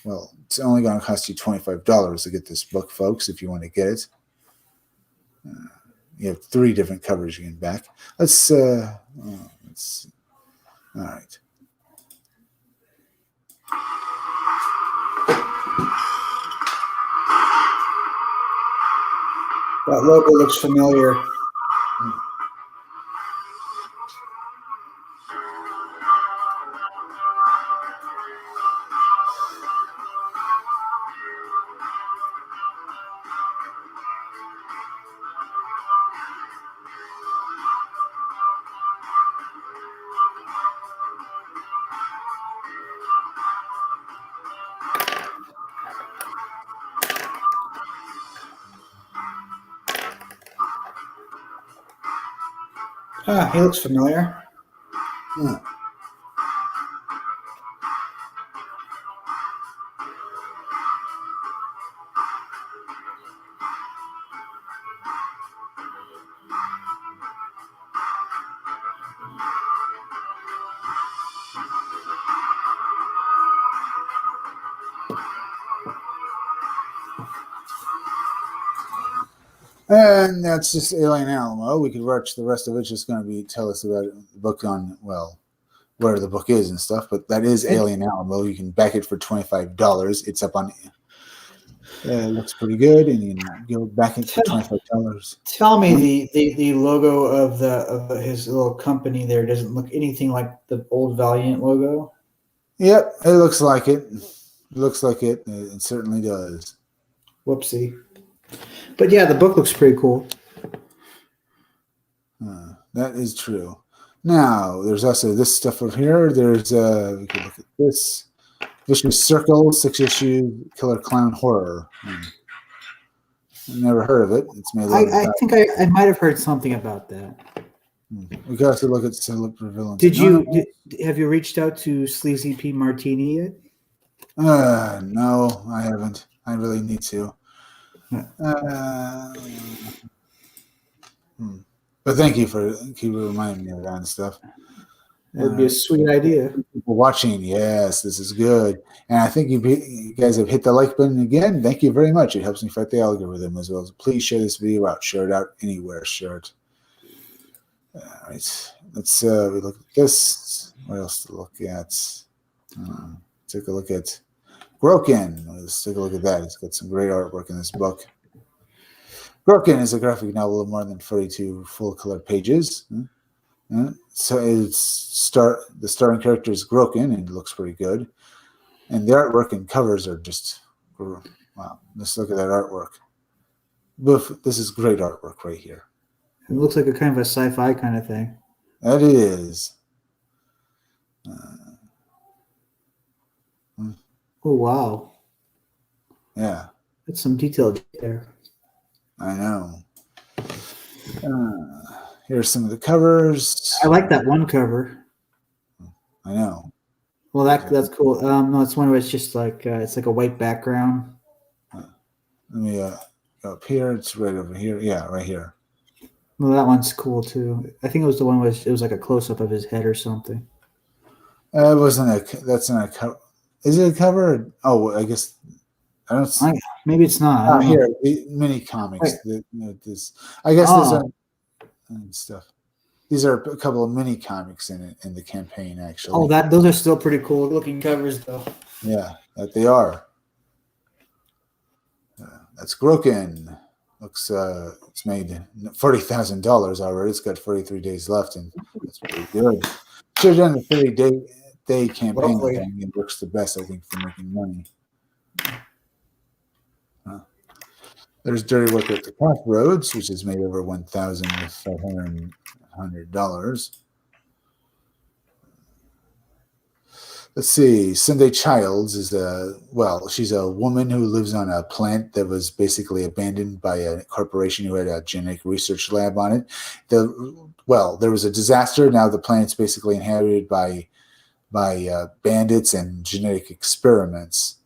Well, it's only going to cost you $25 to get this book, folks, if you want to get it. You have 3 different covers you can back. Let's all right. That logo looks familiar. He looks familiar. And that's just Alien Alamo. We could watch the rest of it. It's just going to tell us about the book on, where the book is and stuff. But that is Alien Alamo. You can back it for $25. It's up on. It looks pretty good, and you can go back it for $25. Tell me the logo of his little company there doesn't look anything like the old Valiant logo. Yep, it looks like it. It looks like it. It certainly does. Whoopsie. But yeah, the book looks pretty cool. That is true. Now, there's also this stuff over here. There's we can look at this. Vicious Circle, 6-issue Killer Clown Horror. I've never heard of it. It's made. I think I might have heard something about that. We got to look at celebrity villains. Have you reached out to Sleazy P Martini yet? No, I haven't. I really need to. But thank you for reminding me of that and stuff. That'd be a sweet idea. People watching, yes, this is good. And I think you guys have hit the like button again. Thank you very much. It helps me fight the algorithm as well. So please share this video out. Share it out anywhere. Share it. All right. let's we look at this. What else to look at? Take a look at Broken. Let's take a look at that. It's got some great artwork in this book. Broken is a graphic novel of more than 42 full-color pages. So the starring character is Broken, and it looks pretty good. And the artwork and covers are just wow. Let's look at that artwork. This is great artwork right here. It looks like a kind of a sci-fi kind of thing. That is. Oh, wow. Yeah. That's some detail there. I know. Here's some of the covers. I like that one cover. I know. Well, that's cool. No, it's one where it's just like it's like a white background. Let me go up here. It's right over here. Yeah, right here. Well, that one's cool too. I think it was the one where it was like a close up of his head or something. It wasn't a. That's not a cover. Is it a cover? Oh, I guess. I don't. Maybe it's not. Here, the mini comics. Right. I guess these are stuff. These are a couple of mini comics in the campaign, actually. Oh, those are still pretty cool looking covers, though. Yeah, that they are. That's Broken. Looks it's made $40,000 already. It's got 43 days left, and that's pretty good. Should have done the 30-day campaign thing. It works the best, I think, for making money. There's Dirty Work at the Crossroads, which has made over $1,500. Let's see. Sunday Childs is she's a woman who lives on a plant that was basically abandoned by a corporation who had a genetic research lab on it. There was a disaster. Now the planet's basically inhabited by bandits and genetic experiments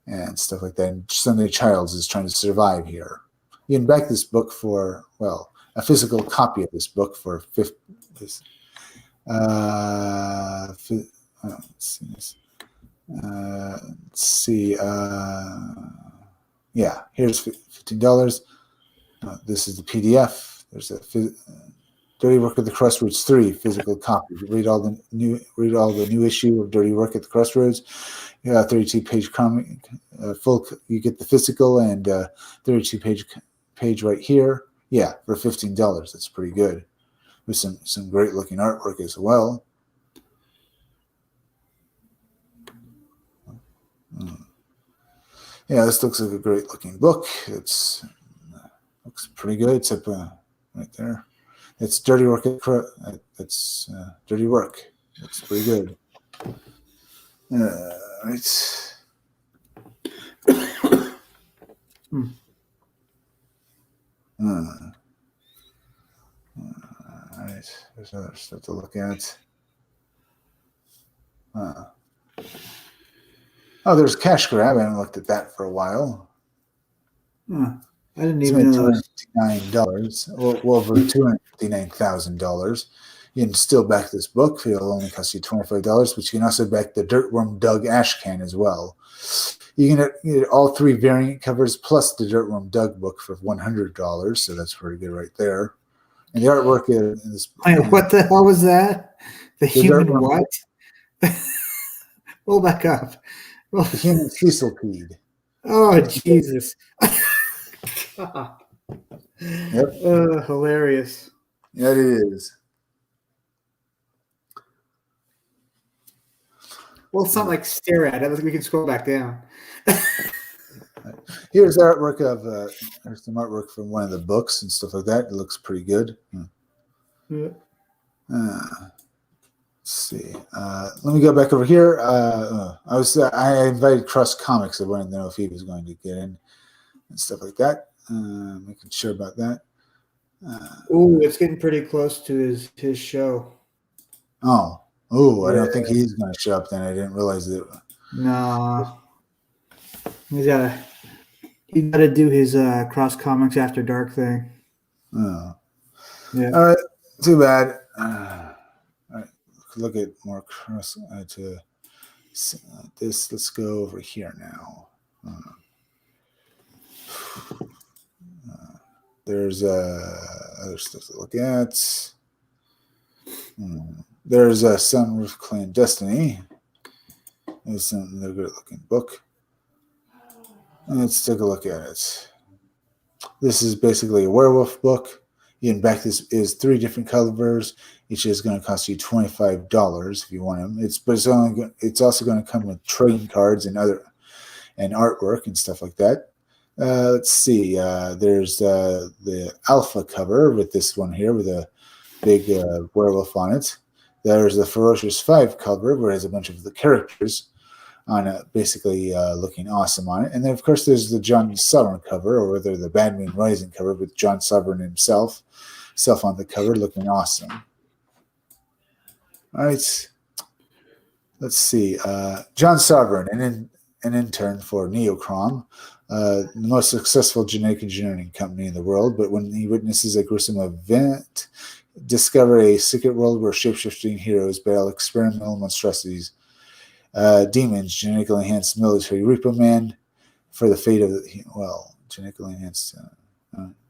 and stuff like that. And Sunday Childs is trying to survive here. You can back this book for, a physical copy of this book for let's see. Here's $15. This is the PDF. There's a Dirty Work at the Crossroads 3 physical copy. Read all the new issue of Dirty Work at the Crossroads. 32-page comic, you get the physical and 32-page right here. Yeah, for $15. That's pretty good. With some great looking artwork as well. Yeah, this looks like a great looking book. Looks pretty good. It's up right there. It's Dirty Work. That's Dirty Work. Looks pretty good. Right. All right. There's other stuff to look at. There's Cash Grab. I haven't looked at that for a while. I didn't even know. $259, over $259,000. You can still back this book. It'll only cost you $25, but you can also back the Dirtworm Doug ash can as well. You can get all 3 variant covers plus the Dirtworm Doug book for $100, so that's pretty good right there. And the artwork in this book. Wait, what the hell was that? The human Dirtworm. what? Roll back up. The human Cecilpede. Oh, Jesus. Yep. Hilarious. Yeah, it is. Well, it's not like stare at it. We can scroll back down. Here's artwork there's some artwork from one of the books and stuff like that. It looks pretty good. Yeah. Let's see. Let me go back over here. I invited Cross Comics. I wanted to know if he was going to get in and stuff like that. Making sure about that. It's getting pretty close to his show. I don't think he's going to show up then. I didn't realize that. No. He's got to do his Cross Comics After Dark thing. Oh. Yeah. All right. Too bad. All right. Look at more cross to this. Let's go over here now. There's other stuff to look at. There's a Sun with Clandestiny. It's another good looking book. Let's take a look at it. This is basically a werewolf book. In back, this is 3 different covers. Each is going to cost you $25 if you want them. It's also going to come with trading cards and artwork and stuff like that. Let's see. There's the alpha cover with this one here with a big werewolf on it. There's the Ferocious 5 cover where it has a bunch of the characters on it, basically looking awesome on it. And then, of course, there's the John Sovereign cover, or whether the Bad Moon Rising cover with John Sovereign himself on the cover, looking awesome. All right. Let's see. John Sovereign, an intern for Neocrom, the most successful genetic engineering company in the world. But when he witnesses a gruesome event, discover a secret world where shape-shifting heroes battle experimental monstrosities, demons, genetically enhanced military repo man, for the fate of genetically enhanced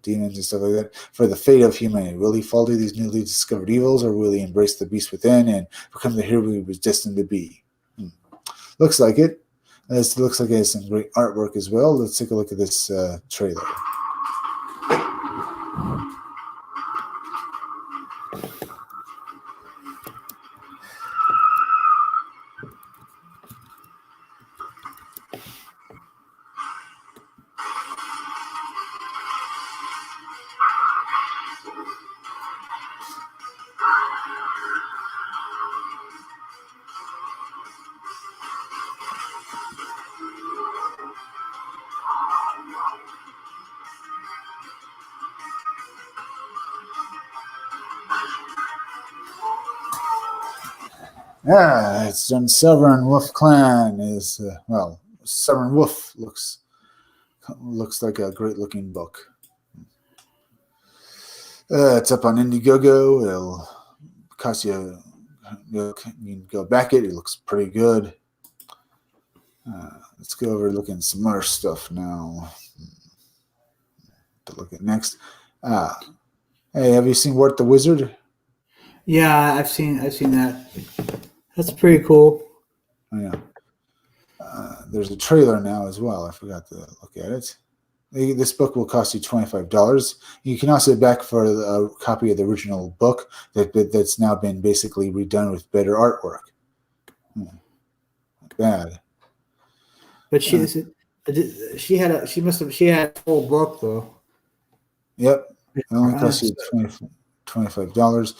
demons and stuff like that, for the fate of humanity. Will he fall to these newly discovered evils, or will he embrace the beast within and become the hero he was destined to be? Looks like it. This looks like it has some great artwork as well. Let's take a look at this trailer. It's done. Sovereign Wolf Clan is Sovereign Wolf looks like a great looking book. It's up on Indiegogo. It'll cost you can go back it. It looks pretty good. Let's go over looking some more stuff now to look at next. Hey, have you seen Wart the Wizard? Yeah, I've seen that. That's pretty cool. Oh, yeah. There's a trailer now as well. I forgot to look at it. This book will cost you $25. You can also back for a copy of the original book that's now been basically redone with better artwork. Not bad. But she had a full book though. Yep. It only cost you $25.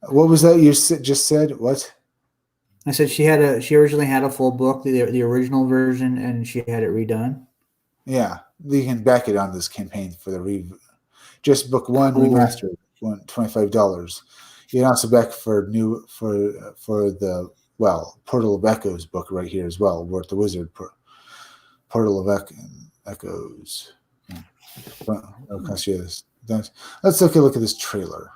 What was that you just said? What? I said she originally had a full book, the original version, and she had it redone. Yeah, you can back it on this campaign for the just book one remastered, $25. You can also back for the Portal of Echoes book right here as well, Wart the Wizard, Portal of Echoes. That'll cost you this. Let's take a look at this trailer.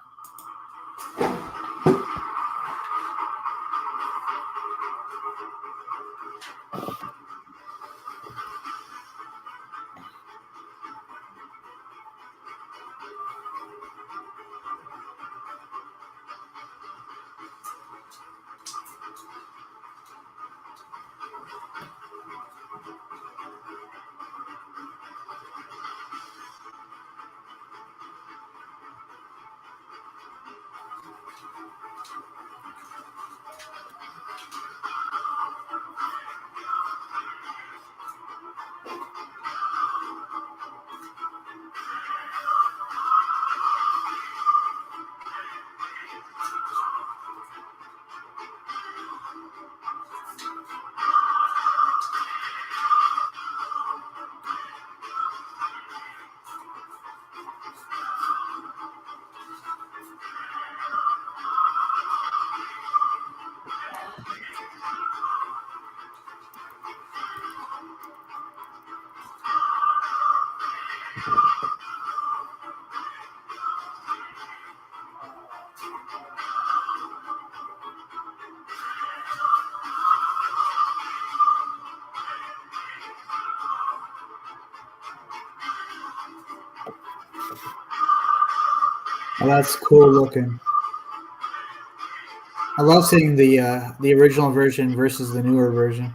Oh, that's cool looking. I love seeing the original version versus the newer version.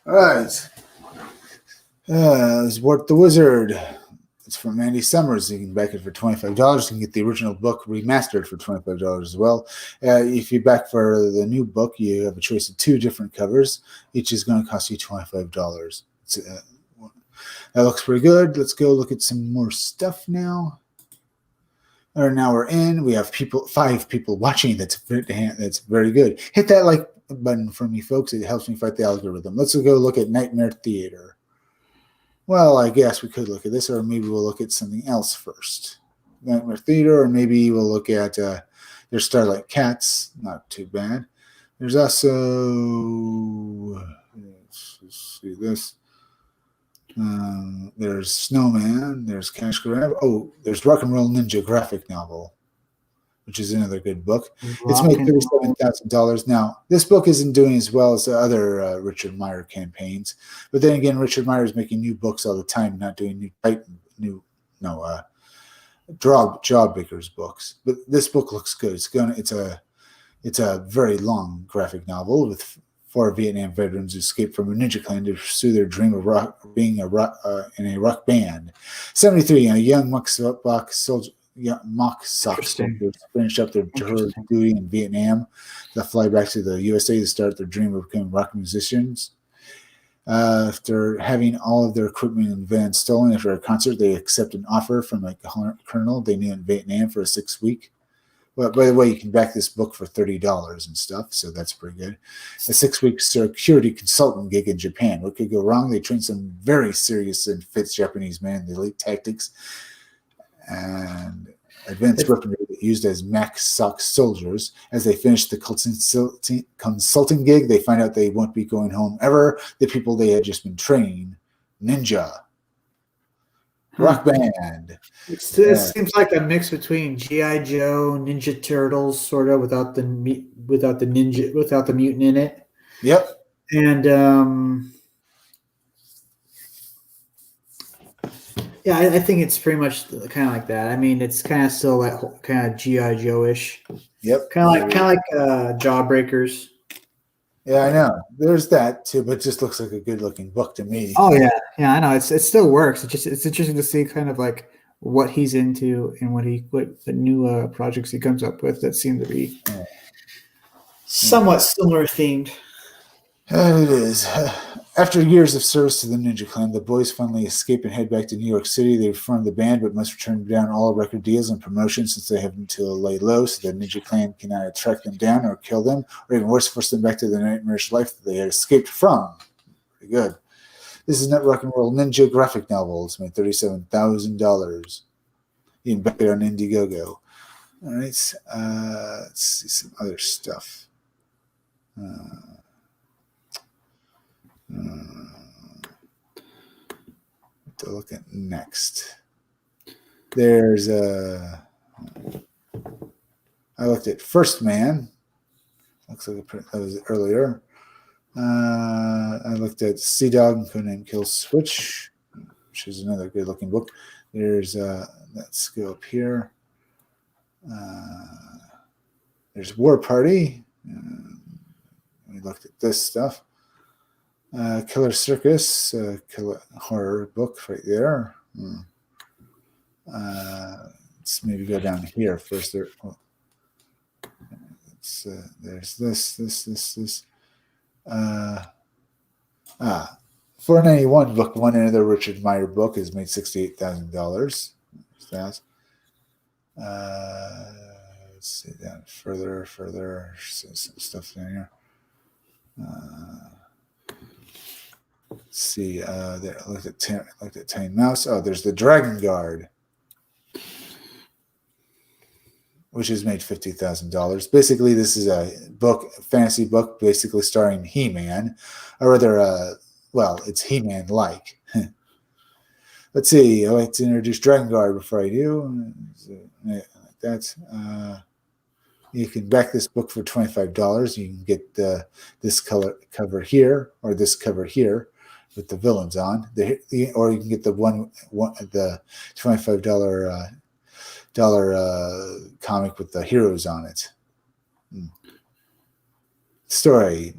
All right. Wart the Wizard. It's from Andy Summers. You can back it for $25. You can get the original book remastered for $25 as well. If you back for the new book, you have a choice of 2 different covers. Each is going to cost you $25. That looks pretty good. Let's go look at some more stuff now. Or now we're in. We have 5 people watching. That's very good. Hit that like button for me, folks. It helps me fight the algorithm. Let's go look at Nightmare Theater. Well, I guess we could look at this, or maybe we'll look at something else first. Nightmare Theater, or maybe we'll look at there's Starlight Cats. Not too bad. There's also, let's see this. There's Snowman. There's Cash Grab. Oh, there's Rock and Roll Ninja graphic novel, which is another good book. It's made $37,000. Now, this book isn't doing as well as the other Richard Meyer campaigns, but then again, Richard Meyer is making new books all the time, not doing Jawbreakers books. But this book looks good. It's a very long graphic novel with 4 Vietnam veterans who escaped from a ninja clan to pursue their dream of being in a rock band. 73, a young mock sock soldiers finish up their tour duty in Vietnam. They'll fly back to the USA to start their dream of becoming rock musicians. After having all of their equipment and vans stolen after a concert, they accept an offer from a colonel they knew in Vietnam for a 6-week. Well, by the way, you can back this book for $30 and stuff, so that's pretty good. A 6-week security consultant gig in Japan. What could go wrong? They train some very serious and fit Japanese men in the elite tactics and advanced weaponry used as Mack sock soldiers. As they finish the consulting gig, they find out they won't be going home ever. The people they had just been training, ninja, rock band. It seems like a mix between G.I. Joe, Ninja Turtles, sort of without the mutant in it. Yep. And yeah, I think it's pretty much kind of like that. I mean, it's kind of still that kind of G.I. Joe-ish. Yep. Kind of like Jawbreakers. Yeah, I know. There's that too, but it just looks like a good-looking book to me. Oh yeah, I know. It still works. It's interesting to see kind of like what he's into and what the new projects he comes up with that seem to be somewhat similar themed. It is. After years of service to the Ninja Clan, the boys finally escape and head back to New York City. They reform the band, but must turn down all record deals and promotions since they have to lay low, so the Ninja Clan cannot track them down or kill them, or even worse, force them back to the nightmarish life that they had escaped from. Pretty good. This is not Rock and Roll Ninja graphic novel. It's made $37,000. You can back it on Indiegogo. All right. Let's see some other stuff. To look at next. There's I looked at First Man. Looks like that was earlier. I looked at Sea Dog and Codename Kill Switch, which is another good looking book. There's let's go up here. There's War Party. We looked at this stuff. Killer Circus, killer horror book right there. Let's maybe go down here first. There's this. $491 book one. Another Richard Meyer book has made $68,000. That. Let's see down further. Some stuff down here. Let's see. There. I looked at Tiny Mouse. Oh, there's the Dragon Guard, which has made $50,000. Basically, this is a fantasy book, basically starring He-Man, or rather, it's He-Man like. Let's see. I like to introduce Dragon Guard before I do. Like that. You can back this book for $25. You can get this cover here or this cover here with the villains on. Or you can get the $25 comic with the heroes on it. Story.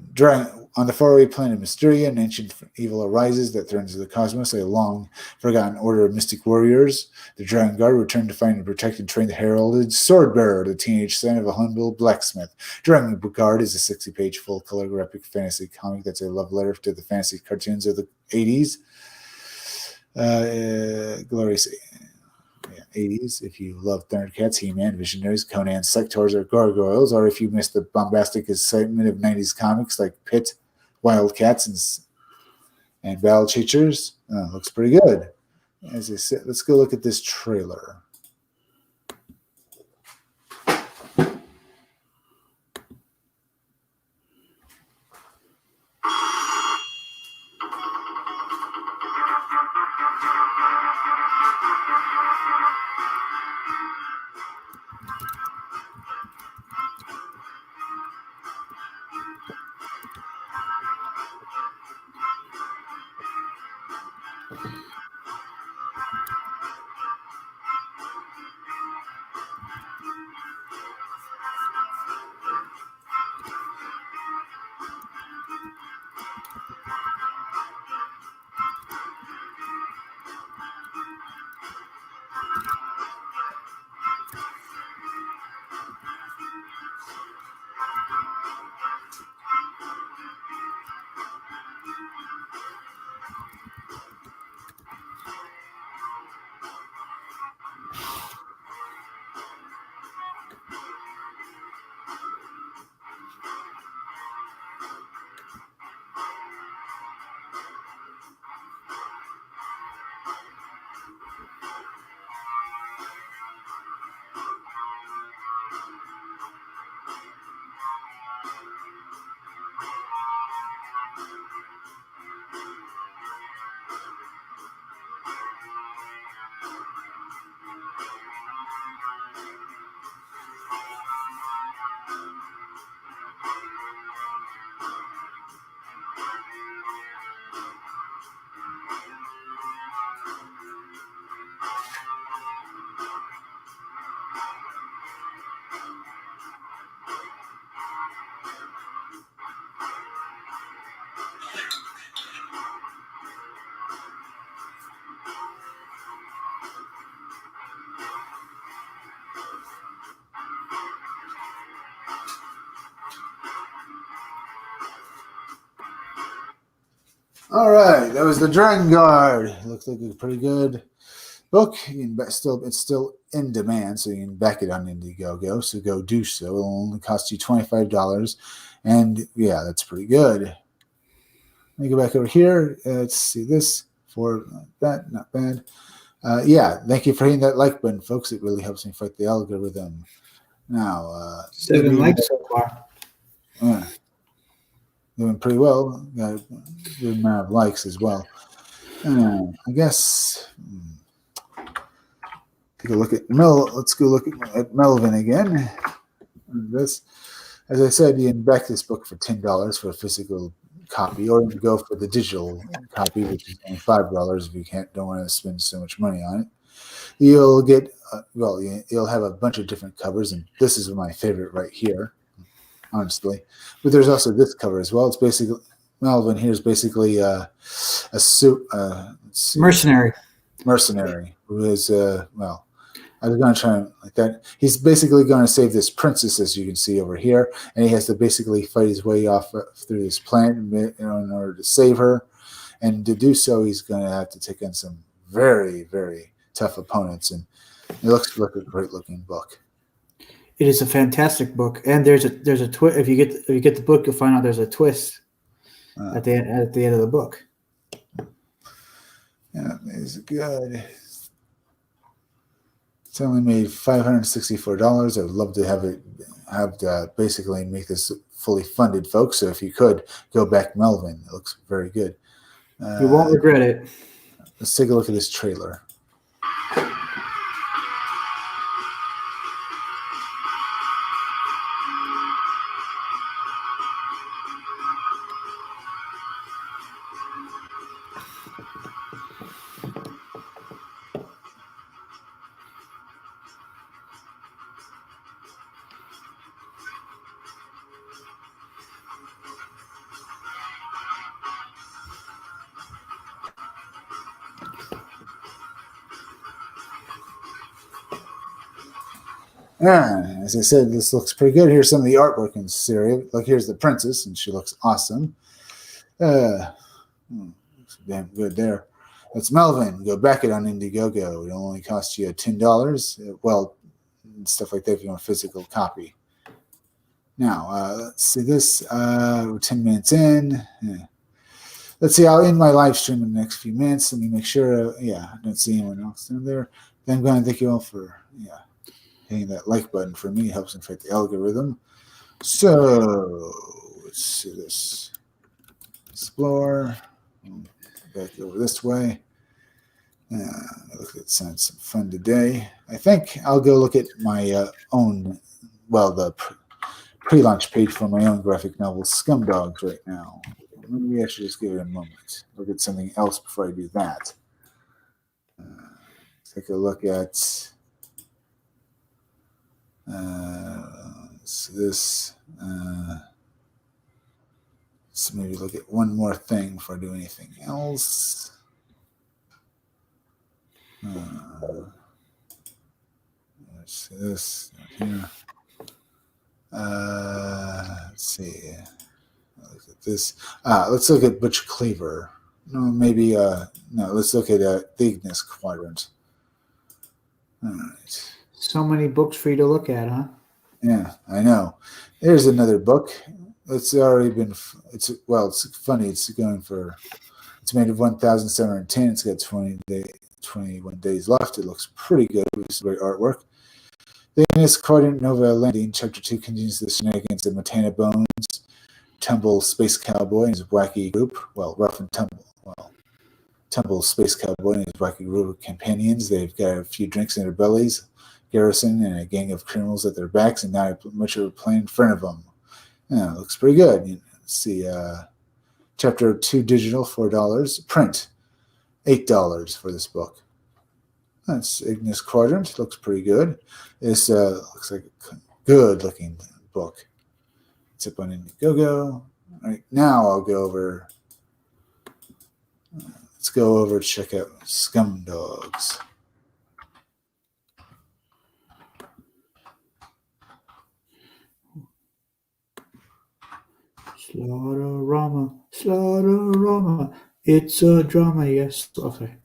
On the faraway planet Mysteria, an ancient evil arises that threatens the cosmos. A long-forgotten order of mystic warriors. The Dragon Guard return to find and protect and train the heralded Swordbearer, the teenage son of a humble blacksmith. Dragon Guard is a 60-page full-color epic fantasy comic that's a love letter to the fantasy cartoons of the 80s. Glorious 80s. If you love Thundercats, He-Man, Visionaries, Conan, Sectaurs, or Gargoyles, or if you miss the bombastic excitement of 90s comics like Pit, Wildcats, and Battle Chasers, looks pretty good. As I said, let's go look at this trailer. All right, that was the Dragon Guard. Looks like a pretty good book. It's still in demand, so you can back it on Indiegogo. So go do so. It'll only cost you $25, and yeah, that's pretty good. Let me go back over here. Let's see this for that. Not bad. Yeah, thank you for hitting that like button, folks. It really helps me fight the algorithm. Now, 7 likes so far. Doing pretty well. Got a good amount of likes as well. I guess take a look at Let's go look at Melvin again. This, as I said, you can back this book for $10 for a physical copy, or you can go for the digital copy, which is only $5 if you don't want to spend so much money on it. You'll get you'll have a bunch of different covers, and this is my favorite right here, honestly. But there's also this cover as well. It's basically Melvin here is basically a Mercenary who is I was going to try and like that. He's basically going to save this princess, as you can see over here, and he has to basically fight his way off through this planet in order to save her. And to do so, he's going to have to take on some very, very tough opponents, and it looks like a great looking book. It is a fantastic book, and there's a twist. If you get the book, you'll find out there's a twist at the end of the book. Yeah, it's good. It's only made $564. I would love to have basically make this fully funded, folks. So if you could go back Melvin, it looks very good. You won't regret it. Let's take a look at this trailer. As I said, this looks pretty good. Here's some of the artwork in this series. Like here's the princess, and she looks awesome. Looks damn good there. That's Melvin. Go back it on Indiegogo. It only costs you $10. Well, and stuff like that if you want a physical copy. Now, let's see this. We're 10 minutes in. Yeah. Let's see. I'll end my live stream in the next few minutes. Let me make sure. I don't see anyone else in there. Then I'm going to thank you all for hitting that like button for me. It helps infect the algorithm. So let's see this. Explore. Back over this way. Look at some fun today. I think I'll go look at my own, the pre-launch page for my own graphic novel, Scumdogs, right now. Maybe I should just give it a moment. Look at something else before I do that. Take a look at this. So maybe look at one more thing before I do anything else. Let's see this here. Let's see. Look at this. Let's look at Butch Cleaver. No, maybe. No, let's look at the Ignis Quadrant. All right. So many books for you to look at, huh? Yeah, I know. There's another book. It's already been. It's funny. It's going for. It's made of 1,710. It's got 21 days left. It looks pretty good. It's great artwork. The Ignis Quadrant Nova Landing, Chapter 2 continues the shenanigans of Montana Bones, Tumble Space Cowboy and his wacky group. Rough and Tumble. Tumble Space Cowboy and his wacky group of companions. They've got a few drinks in their bellies, Garrison and a gang of criminals at their backs, and now much of a plane in front of them. Yeah, it looks pretty good. Let's see. Chapter 2 digital, $4. Print, $8 for this book. That's Ignis Quadrant. Looks pretty good. This looks like a good-looking book. It's up on Indiegogo. All right, now I'll go over. Let's go over to check out Scumdogs. Slaughterama, it's a drama, yes. Okay.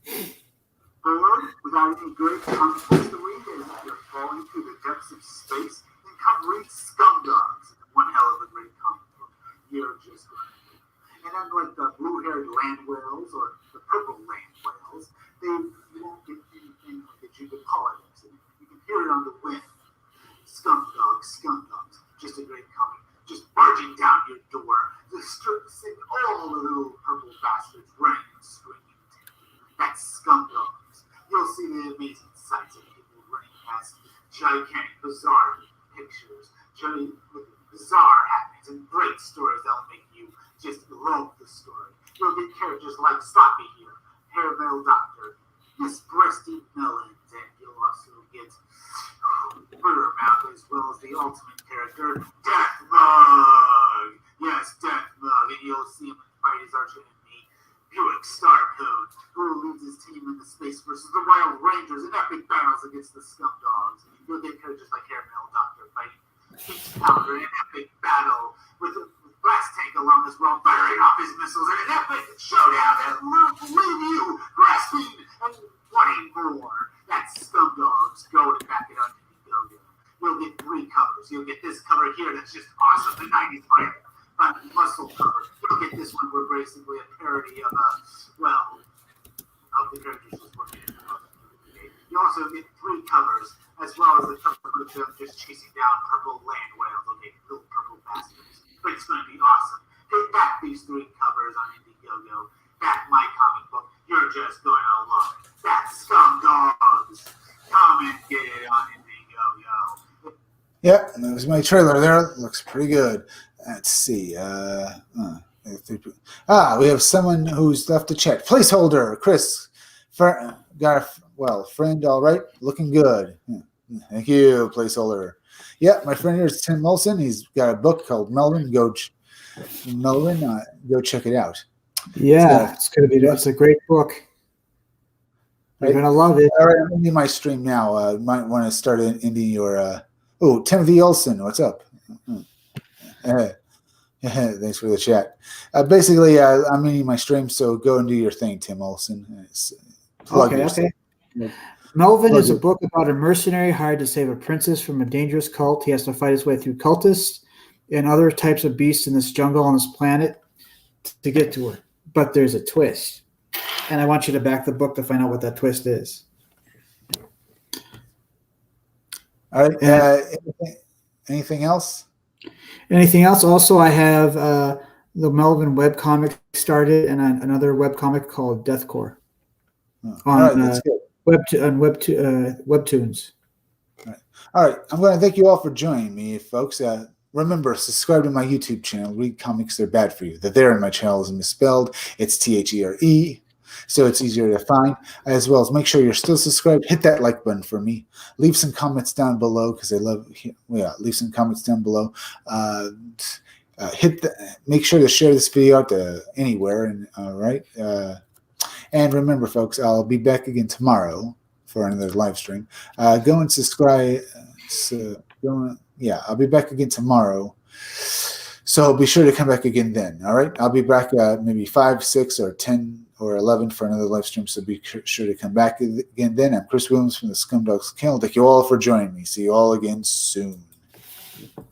Bored without any great comic books to read and you're falling through the depths of space, then come read Scumdogs. One hell of a great comic book. You're just right. And unlike the blue-haired land whales or the purple land whales, you won't get anything that you can politics. You can hear it on the wind. Scumdogs, just a great comic. Just barging down your door, sing all the little purple bastards running and screaming. That's Scumdogs. You'll see the amazing sights of people running past gigantic, bizarre pictures, with bizarre happenings and great stories that'll make you just love the story. You'll get characters like Sloppy here, Hair Metal Doctor, Miss Breasty Melons, and you'll also get Murder Mouth as well as the ultimate character, Death Mug. Yes, Death Mug, and you'll see him fight his arch enemy, Buick Starcode, who leads his team in the space versus the Wild Rangers in epic battles against the Scumdogs. You'll get characters like Hair Metal Doctor fighting King's Pounder in an epic battle with Blast Tank along as well, firing off his missiles in an epic showdown that will leave you grasping and wanting more. That's Scumdogs. Go and back it up. You'll get 3 covers. You'll get this cover here that's just awesome, the 90s muscle cover. You'll get this one where basically a parody of the characters just working in the book. You also get 3 covers, as well as the cover of them just chasing down purple land whales, little purple bastards. But it's going to be awesome. Take back these 3 covers on Indiegogo. That's my comic book. You're just going to love it. That's Scumdogs. Come and get it on Indiegogo. Yeah, and that was my trailer there. Looks pretty good. Let's see. We have someone who's left the chat. Placeholder, Chris. Got a friend, all right. Looking good. Thank you, placeholder. Yeah, my friend here is Tim Molson. He's got a book called Melvin. Go check it out. Yeah, that's a great book. You're going to love it. All right, I'm ending my stream now. Might want to start ending your Oh, Timothy Olson, what's up? Thanks for the chat. Basically, I'm ending my stream, so go and do your thing, Tim Olson. Plug yourself. Okay. Melvin Plug is a it. book about a mercenary hired to save a princess from a dangerous cult. He has to fight his way through cultists and other types of beasts in this jungle on this planet to get to her. But there's a twist. And I want you to back the book to find out what that twist is. All right. Anything else? Anything else? Also, I have the Melvin webcomic started and another webcomic called Deathcore All right, that's good. Webtoons. All right. I'm going to thank you all for joining me, folks. Remember, subscribe to my YouTube channel. Read comics, they're bad for you. The there in my channel is misspelled. It's THERE, so it's easier to find. As well as make sure you're still subscribed. Hit that like button for me. Leave some comments down below because I love. Leave some comments down below. Make sure to share this video out to anywhere. And all right. And remember, folks, I'll be back again tomorrow for another live stream. Go and subscribe. I'll be back again tomorrow. So be sure to come back again then. All right. I'll be back maybe 5, 6, or 10 or 11 for another live stream. So be sure to come back again then. I'm Chris Williams from the Scumdogs Kennel. Thank you all for joining me. See you all again soon.